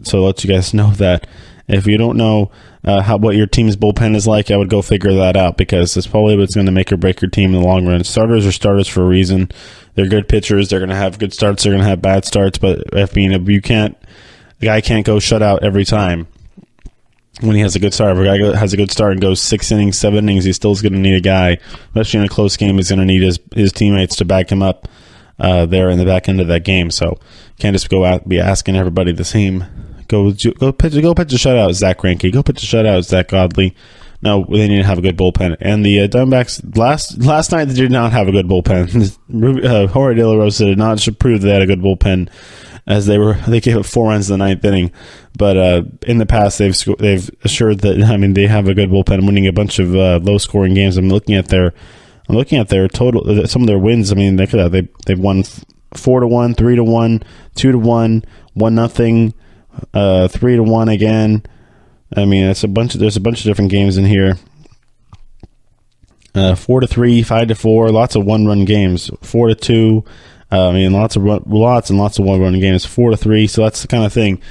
So I'll let you guys know that. If you don't know what your team's bullpen is like, I would go figure that out, because it's probably what's going to make or break your team in the long run. Starters are starters for a reason. They're good pitchers. They're going to have good starts. They're going to have bad starts. But the guy can't go shut out every time when he has a good start. If a guy has a good start and goes 6 innings, 7 innings, he still is going to need a guy, especially in a close game. He's going to need his teammates to back him up there in the back end of that game. So can't just go out be asking everybody the same. Go pitch a shutout, Zach Greinke. Go pitch a shutout, Zach Godley. No, they need to have a good bullpen. And the Diamondbacks, last night, they did not have a good bullpen. Jorge De La Rosa did not prove they had a good bullpen, as they gave up 4 runs in the 9th inning. But in the past, they've assured that, they have a good bullpen, winning a bunch of low-scoring games. I'm looking at their total, some of their wins. They've won 4-1, 3-1, 2-1, 1-0, 3-1 again. There's a bunch of different games in here. 4-3, 5-4, lots of one-run games. 4-2, lots and lots of one-run games. 4-3, so that's the kind of thing.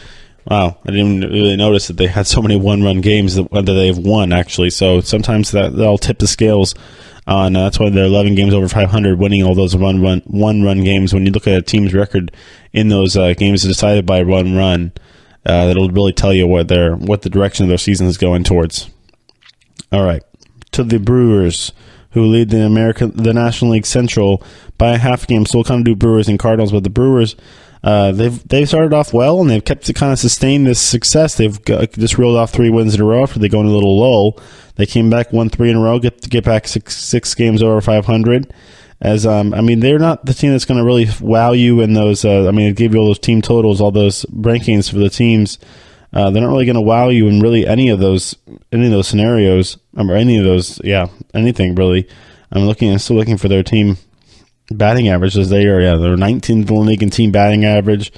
Wow, I didn't really notice that they had so many one-run games that they've won, actually. So sometimes that'll tip the scales on. That's why they're 11 games over 500, winning all those one-run games. When you look at a team's record in those games decided by one run, that'll really tell you what the direction of their season is going towards. All right, to the Brewers, who lead the National League Central by a half game. So we'll kind of do Brewers and Cardinals, but the Brewers, they've started off well, and they've kept to kind of sustain this success. They've just reeled off 3 wins in a row after they go in a little lull. They came back, won 3 in a row, get back six games over 500. As they're not the team that's going to really wow you in those. It gave you all those team totals, all those rankings for the teams. They're not really going to wow you in really any of those scenarios, or anything really. I'm still looking for their team batting averages. They're 19th in the league in team batting average.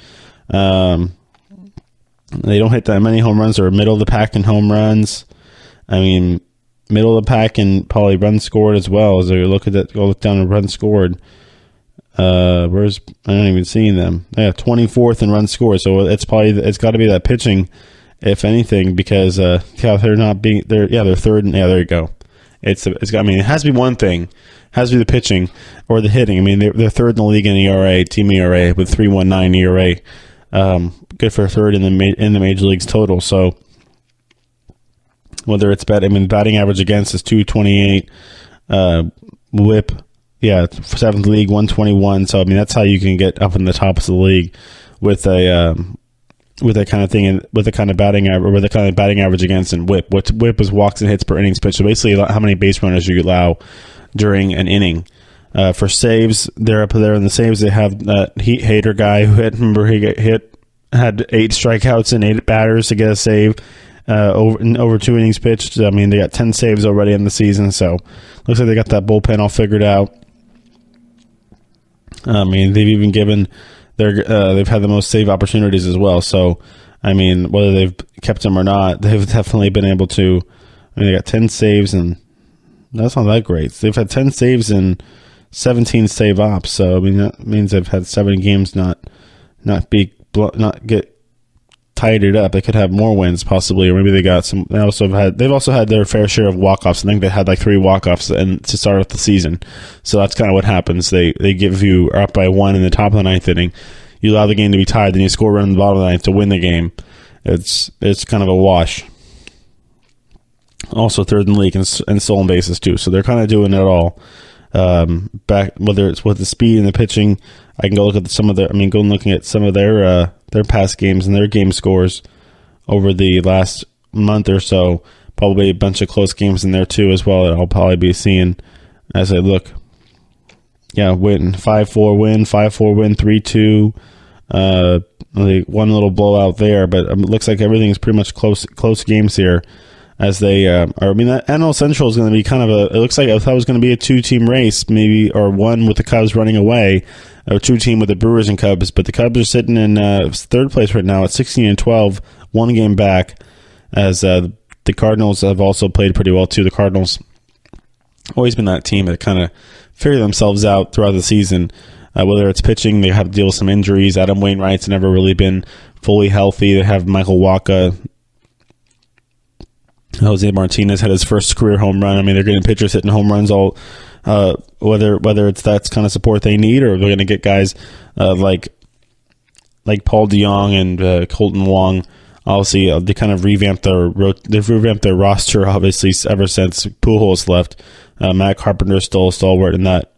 They don't hit that many home runs. They're middle of the pack in home runs. Middle of the pack and probably runs scored as well. As you look down the runs scored. I don't even see them. 24th in runs scored. So it's got to be that pitching, if anything, because they're third. And there you go. It has to be one thing. It has to be the pitching or the hitting. They're third in the league in ERA, team ERA with 3.19 ERA. Good for third in the major leagues total. So whether it's batting average against is 228, whip, 7th league 121. So that's how you can get up in the tops of the league with that kind of thing, and with the kind of batting average against and whip. Whip is walks and hits per innings pitched. So basically, how many base runners you allow during an inning. For saves, they're up there in the saves. They have Heat Hater guy who had 8 strikeouts and 8 batters to get a save. Over 2 innings pitched. They got 10 saves already in the season, so looks like they got that bullpen all figured out. They've even given they've had the most save opportunities as well. So, whether they've kept them or not, they've definitely been able to. They got 10 saves, and that's not that great. They've had 10 saves and 17 save ops. So, that means they've had 7 games not get tied up. They could have more wins possibly, or maybe they got some. They've also had their fair share of walk-offs. I think they had 3 walk-offs to start off the season. So that's kind of what happens. They give you up by 1 in the top of the 9th inning. You allow the game to be tied, then you score a run in the bottom of the 9th to win the game. It's kind of a wash. Also third in the league and stolen bases too. So they're kind of doing it all. Whether it's with the speed and the pitching, I can go look at looking at some of their past games and their game scores over the last month or so. Probably a bunch of close games in there too as well that I'll probably be seeing as I look. Win 5-4 win, 5-4 win, 3-2. One little blowout there, but it looks like everything is pretty much close games here. As they that NL Central is going to be kind of it looks like I thought it was going to be a 2-team race, maybe, or one with the Cubs running away, or 2-team with the Brewers and Cubs, but the Cubs are sitting in 3rd place right now at 16-12, 1 game back, as the Cardinals have also played pretty well too. The Cardinals always been that team that kind of figure themselves out throughout the season. Whether it's pitching, they have to deal with some injuries. Adam Wainwright's never really been fully healthy. They have Michael Wacha. Jose Martinez had his first career home run. They're getting pitchers hitting home runs all. Whether it's that kind of support they need, or they're going to get guys like Paul DeJong and Colton Wong. Obviously, they kind of revamped their roster. Obviously, ever since Pujols left, Matt Carpenter's still a stalwart in that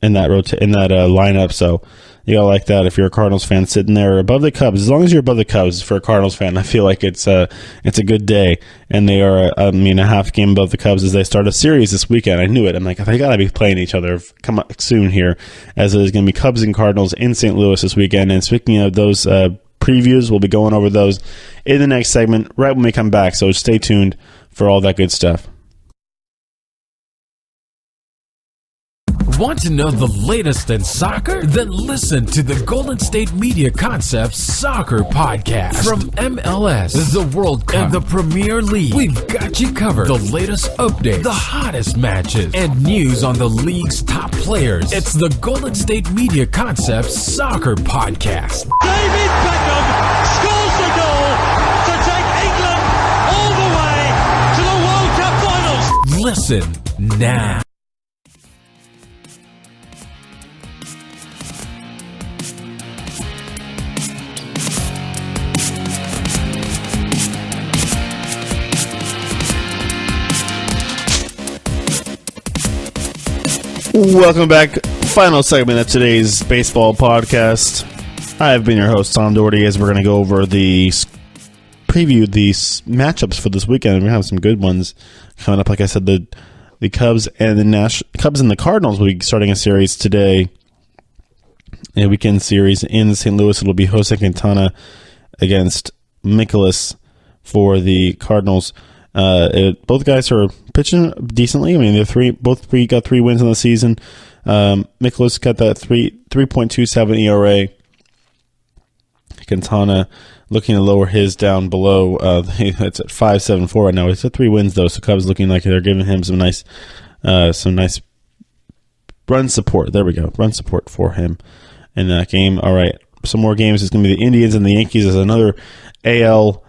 lineup. So You gotta like that if you're a Cardinals fan sitting there above the Cubs. As long as you're above the Cubs for a Cardinals fan, I feel like it's a good day. And they are, a half game above the Cubs as they start a series this weekend. I knew it. I'm like, they gotta be playing each other. Come up soon here, as there's gonna be Cubs and Cardinals in St. Louis this weekend. And speaking of those previews, we'll be going over those in the next segment right when we come back. So stay tuned for all that good stuff. Want to know the latest in soccer? Then listen to the Golden State Media Concepts Soccer Podcast. From MLS, the World Cup, and the Premier League, we've got you covered. The latest updates, the hottest matches, and news on the league's top players. It's the Golden State Media Concepts Soccer Podcast. David Beckham scores the goal to take England all the way to the World Cup finals. Listen now. Welcome back. Final segment of today's baseball podcast. I've been your host, Tom Dougherty, as we're going to go over preview these matchups for this weekend. We're going to have some good ones coming up. Like I said, the Cubs and the Cardinals will be starting a series today, a weekend series in St. Louis. It'll be Jose Quintana against Mikolas for the Cardinals. Both guys are pitching decently. I mean, both got 3 wins in the season. Mikolas got that 3.27 ERA. Quintana looking to lower his down below. It's at 5.74 right now. It's at 3 wins though, so Cubs looking like they're giving him some nice run support. There we go, run support for him in that game. All right, some more games. It's going to be the Indians and the Yankees as another AL.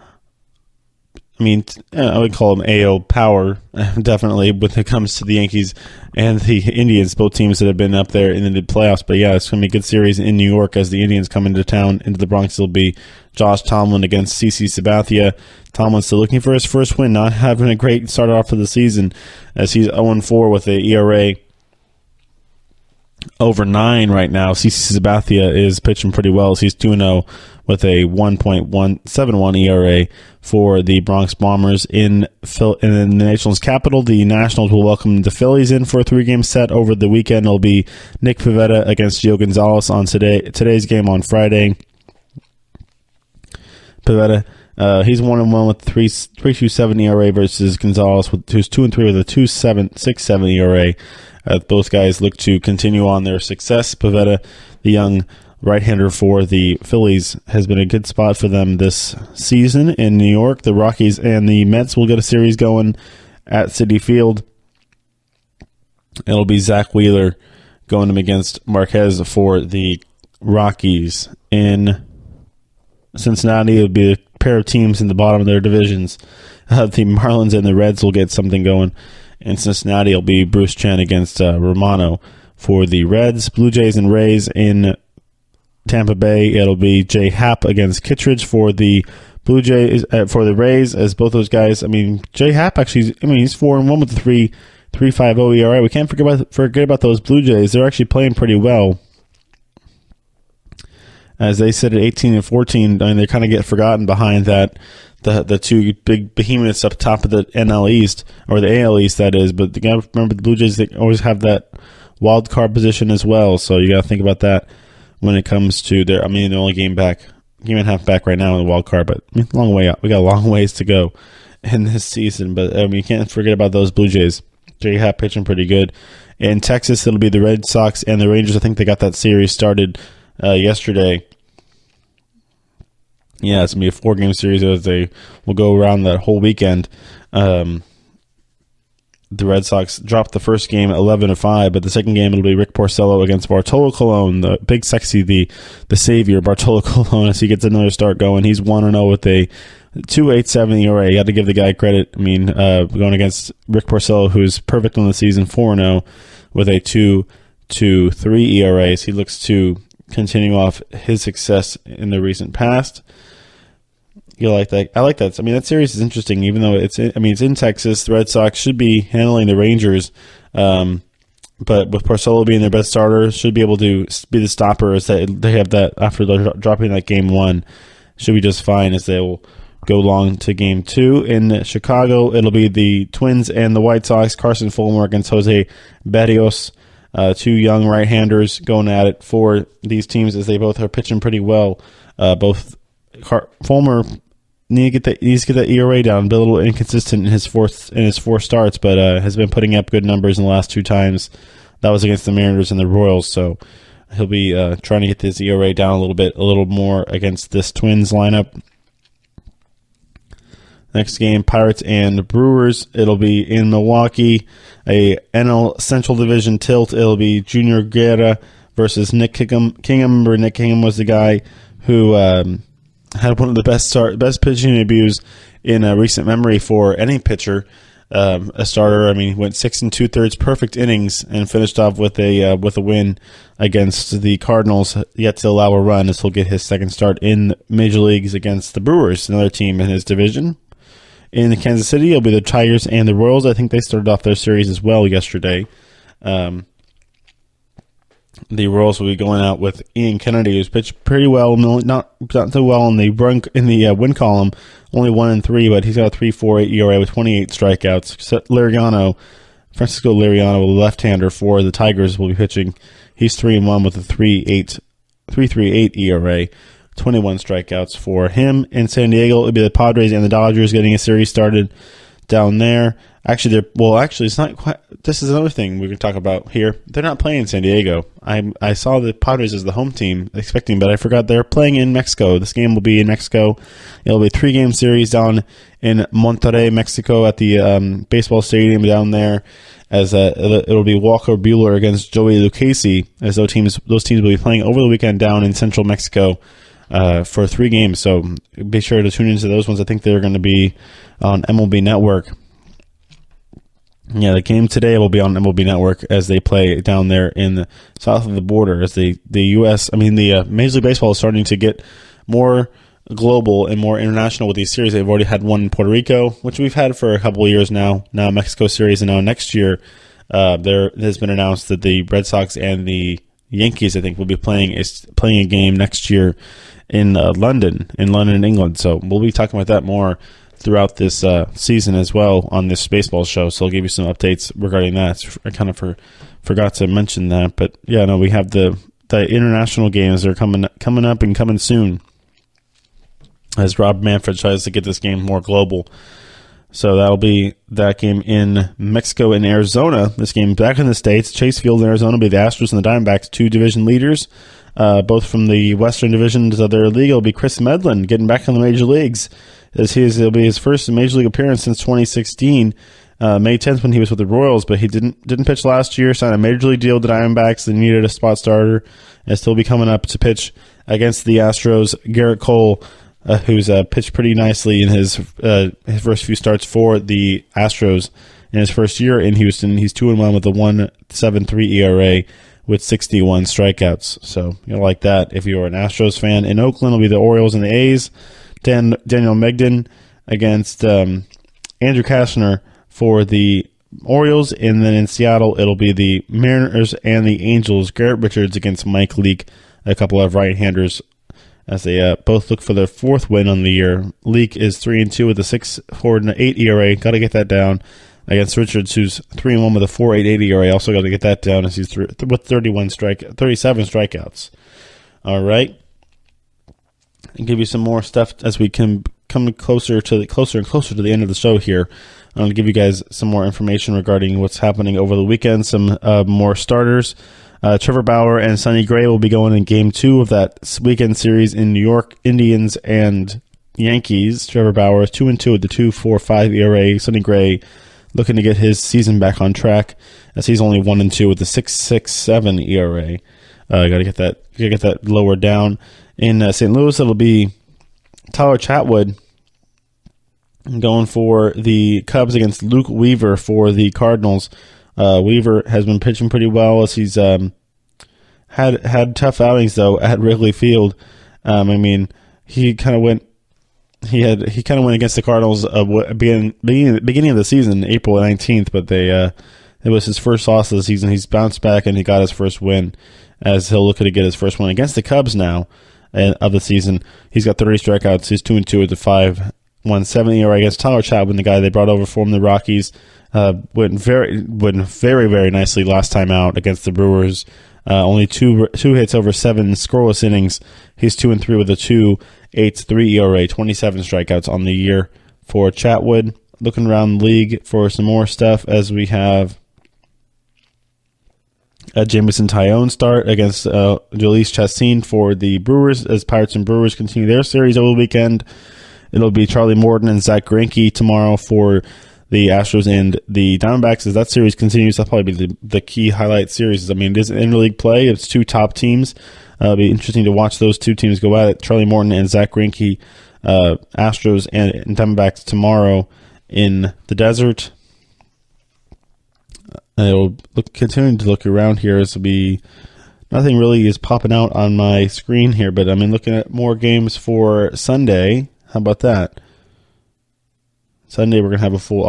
I would call them AL power, definitely, when it comes to the Yankees and the Indians, both teams that have been up there in the playoffs. But yeah, it's going to be a good series in New York as the Indians come into town, into the Bronx. It'll be Josh Tomlin against CC Sabathia. Tomlin's still looking for his first win, not having a great start off of the season, as he's 0-4 with an ERA over 9 right now. CC Sabathia is pitching pretty well, as he's 2-0 with a 1.171 ERA for the Bronx Bombers in the Nationals capital. The Nationals will welcome the Phillies in for a 3-game set over the weekend. It'll be Nick Pivetta against Gio Gonzalez on today's game on Friday. Pivetta, he's 1-1 with 3.27 ERA versus Gonzalez, who's 2-3 with a 2.67 ERA. Both guys look to continue on their success. Pivetta, the young right-hander for the Phillies, has been a good spot for them this season in New York. The Rockies and the Mets will get a series going at Citi Field. It'll be Zach Wheeler going up against Marquez for the Rockies. In Cincinnati, it'll be a pair of teams in the bottom of their divisions. The Marlins and the Reds will get something going. In Cincinnati, it'll be Bruce Chen against Romano for the Reds. Blue Jays and Rays in Tampa Bay, it'll be Jay Happ against Kittredge for the Blue Jays, for the Rays, as both those guys. Jay Happ actually, he's 4-1 with a 3.50 ERA. We can't forget about those Blue Jays. They're actually playing pretty well, as they sit at 18-14. They kind of get forgotten behind that. The two big behemoths up top of the NL East, or the AL East, that is. But you got to remember, the Blue Jays, they always have that wild card position as well. So you got to think about that when it comes to they're only game and a half back right now in the wild card, but long way out. We got a long ways to go in this season. But you can't forget about those Blue Jays. Jay Happ pitching pretty good. In Texas, it'll be the Red Sox and the Rangers. I think they got that series started yesterday. Yeah, it's going to be a 4-game series as they will go around that whole weekend. The Red Sox dropped the first game 11-5, but the second game it'll be Rick Porcello against Bartolo Colon, the big sexy, the savior, Bartolo Colon, as he gets another start going. He's 1-0 with a 2.87 ERA. You had to give the guy credit. Going against Rick Porcello, who's perfect on the season, 4-0 with a 2.23 ERA. So he looks to continue off his success in the recent past. You like that? I like that. That series is interesting, even though it's in Texas. The Red Sox should be handling the Rangers But with Porcello being their best starter, should be able to be the stopper as they have that after dropping that game 1. Should be just fine as they will go long to game 2. In Chicago, it'll be the Twins and the White Sox. Carson Fulmer against Jose Barrios. 2 young right-handers going at it for these teams as they both are pitching pretty well. Fulmer needs to get that ERA down. Been a little inconsistent in his four starts, but has been putting up good numbers in the last 2 times. That was against the Mariners and the Royals, so he'll be trying to get this ERA down a little more against this Twins lineup. Next game, Pirates and Brewers. It'll be in Milwaukee, a NL Central Division tilt. It'll be Junior Guerra versus Nick Kingham. Remember, Nick Kingham was the guy who had one of the best pitching debuts in recent memory for any pitcher, a starter. I mean, he went 6 2/3 perfect innings and finished off with a win against the Cardinals. Yet to allow a run as he'll get his second start in Major Leagues against the Brewers, another team in his division. In Kansas City, it'll be the Tigers and the Royals. I think they started off their series as well yesterday. The Royals will be going out with Ian Kennedy, who's pitched pretty well, not too well in the win column, only 1-3, but he's got a 3.48 ERA with 28 strikeouts. Francisco Liriano, a left-hander for the Tigers, will be pitching. He's 3-1 with a 3.38 ERA. 21 strikeouts for him. In San Diego, it'll be the Padres and the Dodgers getting a series started down there. Actually, it's not quite. This is another thing we can talk about here. They're not playing in San Diego. I saw the Padres as the home team, expecting, but I forgot they're playing in Mexico. This game will be in Mexico. It'll be a 3-game series down in Monterrey, Mexico, at the baseball stadium down there. As it'll be Walker Buehler against Joey Lucchesi, as those teams will be playing over the weekend down in central Mexico. For 3 games, so be sure to tune into those ones. I think they're going to be on MLB Network. Yeah, the game today will be on MLB Network as they play down there in the south of the border. As the Major League Baseball is starting to get more global and more international with these series. They've already had one in Puerto Rico, which we've had for a couple of years now. Now Mexico series, and now next year there has been announced that the Red Sox and the Yankees, I think, will be playing a game next year in London, England. So we'll be talking about that more throughout this season as well on this baseball show. So I'll give you some updates regarding that. I kind of forgot to mention that, but yeah, no, we have the international games that are coming up and coming soon as Rob Manfred tries to get this game more global. So that'll be that game in Mexico and Arizona. This game back in the States, Chase Field in Arizona will be the Astros and the Diamondbacks, 2 division leaders, both from the Western divisions of their league. It'll be Chris Medlin getting back in the major leagues. It'll be his first major league appearance since 2016, May 10th when he was with the Royals, but he didn't pitch last year, signed a major league deal with the Diamondbacks. They needed a spot starter, and still be coming up to pitch against the Astros. Garrett Cole, who's pitched pretty nicely in his first few starts for the Astros in his first year in Houston. He's 2-1 with a 1.73 ERA with 61 strikeouts. So you'll like that if you're an Astros fan. In Oakland, it'll be the Orioles and the A's. Daniel Megden against Andrew Kastner for the Orioles. And then in Seattle, it'll be the Mariners and the Angels. Garrett Richards against Mike Leake, a couple of right-handers, as they both look for their 4th win on the year. Leake is 3-2 with a 6.48 ERA. Got to get that down against Richards, who's 3-1 with a 4.88 ERA. Also got to get that down as he's with 37 strikeouts. All right. And give you some more stuff as we can come closer and closer to the end of the show here. I'm going to give you guys some more information regarding what's happening over the weekend. Some more starters. Trevor Bauer and Sonny Gray will be going in Game 2 of that weekend series in New York, Indians and Yankees. Trevor Bauer is 2-2 with the 2.45 ERA. Sonny Gray looking to get his season back on track, as he's only 1-2 with the 6.67 ERA. Got to get that lower down. In St. Louis, it'll be Tyler Chatwood going for the Cubs against Luke Weaver for the Cardinals. Weaver has been pitching pretty well, as he's had tough outings though at Wrigley Field. He kind of went against the Cardinals beginning of the season, April 19th, but they It was his first loss of the season. He's bounced back and he got his first win, as he'll look to get his first win against the Cubs now of the season. He's got 30 strikeouts. He's 2-2 with the 5.17 ERA against Tyler Chapman, the guy they brought over from the Rockies. Went very, very nicely last time out against the Brewers. Only two hits over 7 scoreless innings. He's 2-3 with a 2.83 ERA, 27 strikeouts on the year for Chatwood. Looking around the league for some more stuff, as we have Jameson Taillon start against Jhoulys Chastain for the Brewers, as Pirates and Brewers continue their series over the weekend. It'll be Charlie Morton and Zach Greinke tomorrow for the Astros and the Diamondbacks. As that series continues, that'll probably be the key highlight series. I mean, it is interleague play. It's two top teams. It'll be interesting to watch those two teams go at it. Charlie Morton and Zach Greinke, Astros and Diamondbacks tomorrow in the desert. It'll continuing to look around here. This will be nothing really is popping out on my screen here, but I mean, looking at more games for Sunday. How about that? Sunday we're gonna have a full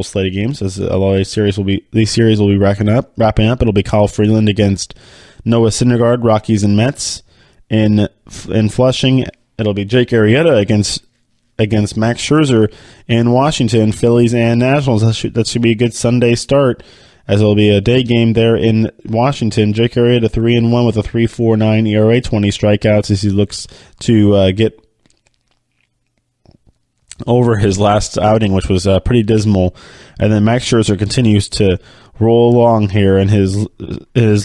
slate of games, as a lot of these series will be wrapping up. It'll be Kyle Freeland against Noah Syndergaard, Rockies and Mets. In Flushing, it'll be Jake Arrieta against Max Scherzer in Washington, Phillies and Nationals. That should be a good Sunday start, as it'll be a day game there in Washington. Jake Arrieta 3-1 with a 3.49 ERA, 20 strikeouts, as he looks to get over his last outing, which was pretty dismal. And then Max Scherzer continues to roll along here in his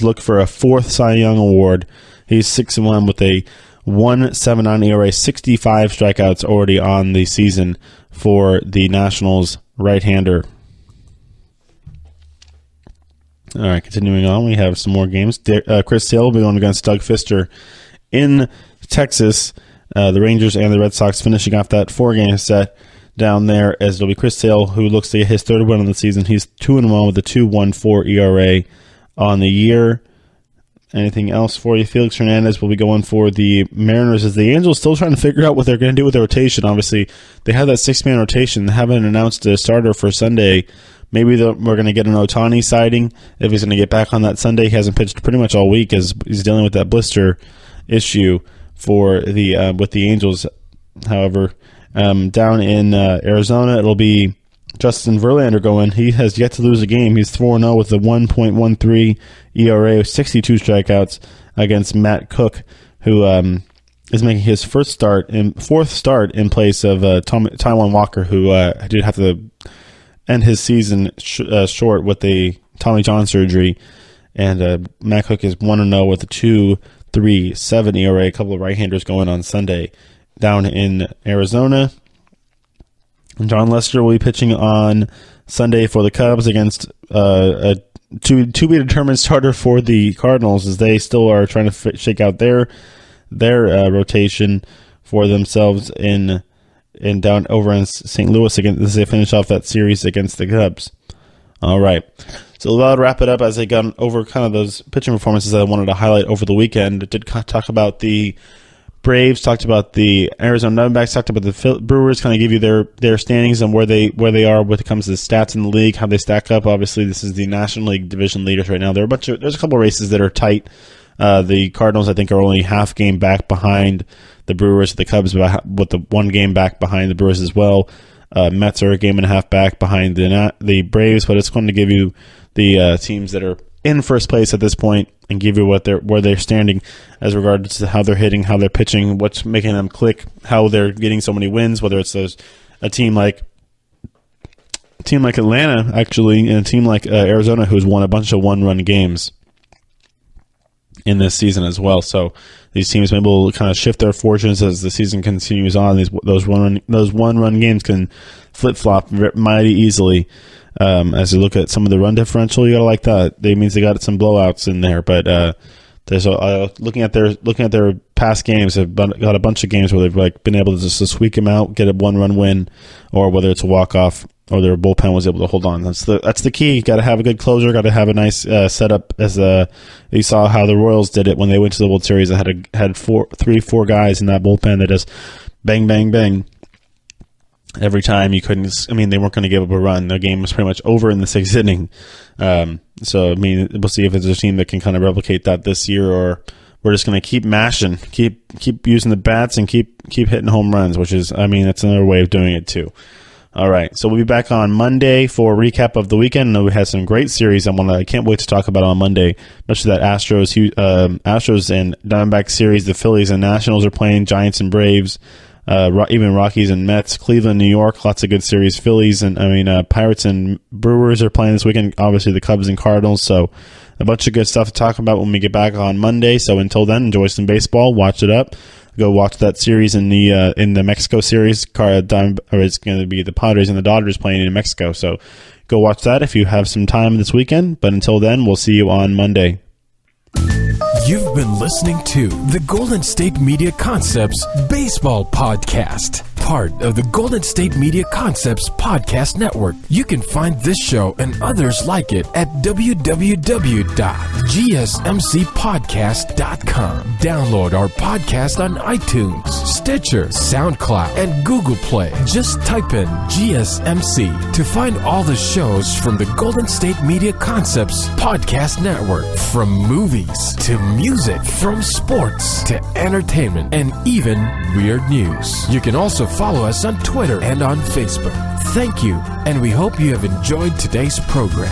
look for a 4th Cy Young Award. He's 6-1 with a 1.79 ERA, 65 strikeouts already on the season for the Nationals right-hander. All right, continuing on, we have some more games. Chris Sale will be going against Doug Fister in Texas. The Rangers and the Red Sox finishing off that 4-game set down there, as it'll be Chris Sale who looks to get his 3rd win on the season. He's 2-1 with a 2.14 ERA on the year. Anything else for you? Felix Hernandez will be going for the Mariners, as the Angels still trying to figure out what they're going to do with their rotation. Obviously, they have that 6-man rotation. They haven't announced a starter for Sunday. Maybe we're going to get an Ohtani sighting if he's going to get back on that Sunday. He hasn't pitched pretty much all week, as he's dealing with that blister issue for the with the Angels. However, down in Arizona, it'll be Justin Verlander going. He has yet to lose a game. He's 4-0 with a 1.13 ERA, 62 strikeouts against Matt Cook, who is making his fourth start in place of Taijuan Walker, who did have to end his season short with a Tommy John surgery. And Matt Cook is 1-0 with a 2.37 ERA. A couple of right-handers going on Sunday down in Arizona. John Lester will be pitching on Sunday for the Cubs against a to-be-determined starter for the Cardinals, as they still are trying to shake out their rotation for themselves in down over in St. Louis as they finish off that series against the Cubs. All right. So that'll wrap it up, as I got over kind of those pitching performances that I wanted to highlight over the weekend. I did talk about the Braves, talked about the Arizona Diamondbacks, talked about the Brewers, kind of give you their standings and where they are when it comes to the stats in the league, how they stack up. Obviously, this is the National League division leaders right now. There's a couple of races that are tight. The Cardinals, I think, are only half game back behind the Brewers. The Cubs with the 1 game back behind the Brewers as well. Mets are a game and a half back behind the Braves, but it's going to give you the teams that are in first place at this point and give you where they're standing as regards to how they're hitting, how they're pitching, what's making them click, how they're getting so many wins, whether it's a team like Atlanta, actually, and a team like Arizona, who's won a bunch of one-run games in this season as well. So these teams maybe will kind of shift their fortunes as the season continues on. Those one-run games can flip-flop mighty easily. As you look at some of the run differential, you gotta like that. That means they got some blowouts in there. But there's looking at their past games, they've got a bunch of games where they've been able to just squeak them out, get a 1-run win, or whether it's a walk-off or their bullpen was able to hold on. That's the key. You got to have a good closer. Got to have a nice setup. As you saw how the Royals did it when they went to the World Series. They had 3-4 guys in that bullpen that just bang, bang, bang. every time you couldn't. I mean, they weren't going to give up a run. The game was pretty much over in the 6th inning. So I mean, we'll see if it's a team that can kind of replicate that this year, or we're just going to keep mashing, keep using the bats and keep hitting home runs, which is, I mean, that's another way of doing it too. All right, so we'll be back on Monday for a recap of the weekend. I know we had some great series. I can't wait to talk about on Monday, especially that Astros and Diamondbacks series. The Phillies and Nationals are playing, Giants and Braves, even Rockies and Mets, Cleveland, New York, lots of good series. Phillies and Pirates and Brewers are playing this weekend. Obviously, the Cubs and Cardinals. So a bunch of good stuff to talk about when we get back on Monday. So until then, enjoy some baseball. Watch it up. Go watch that series in the Mexico series. It's going to be the Padres and the Dodgers playing in Mexico. So go watch that if you have some time this weekend. But until then, we'll see you on Monday. You've been listening to the Golden State Media Concepts Baseball Podcast, part of the Golden State Media Concepts Podcast Network. You can find this show and others like it at www.gsmcpodcast.com. Download our podcast on iTunes, Stitcher, SoundCloud, and Google Play. Just type in GSMC to find all the shows from the Golden State Media Concepts Podcast Network, from movies to music, from sports to entertainment, and even weird news. You can also follow us on Twitter and on Facebook. Thank you, and we hope you have enjoyed today's program.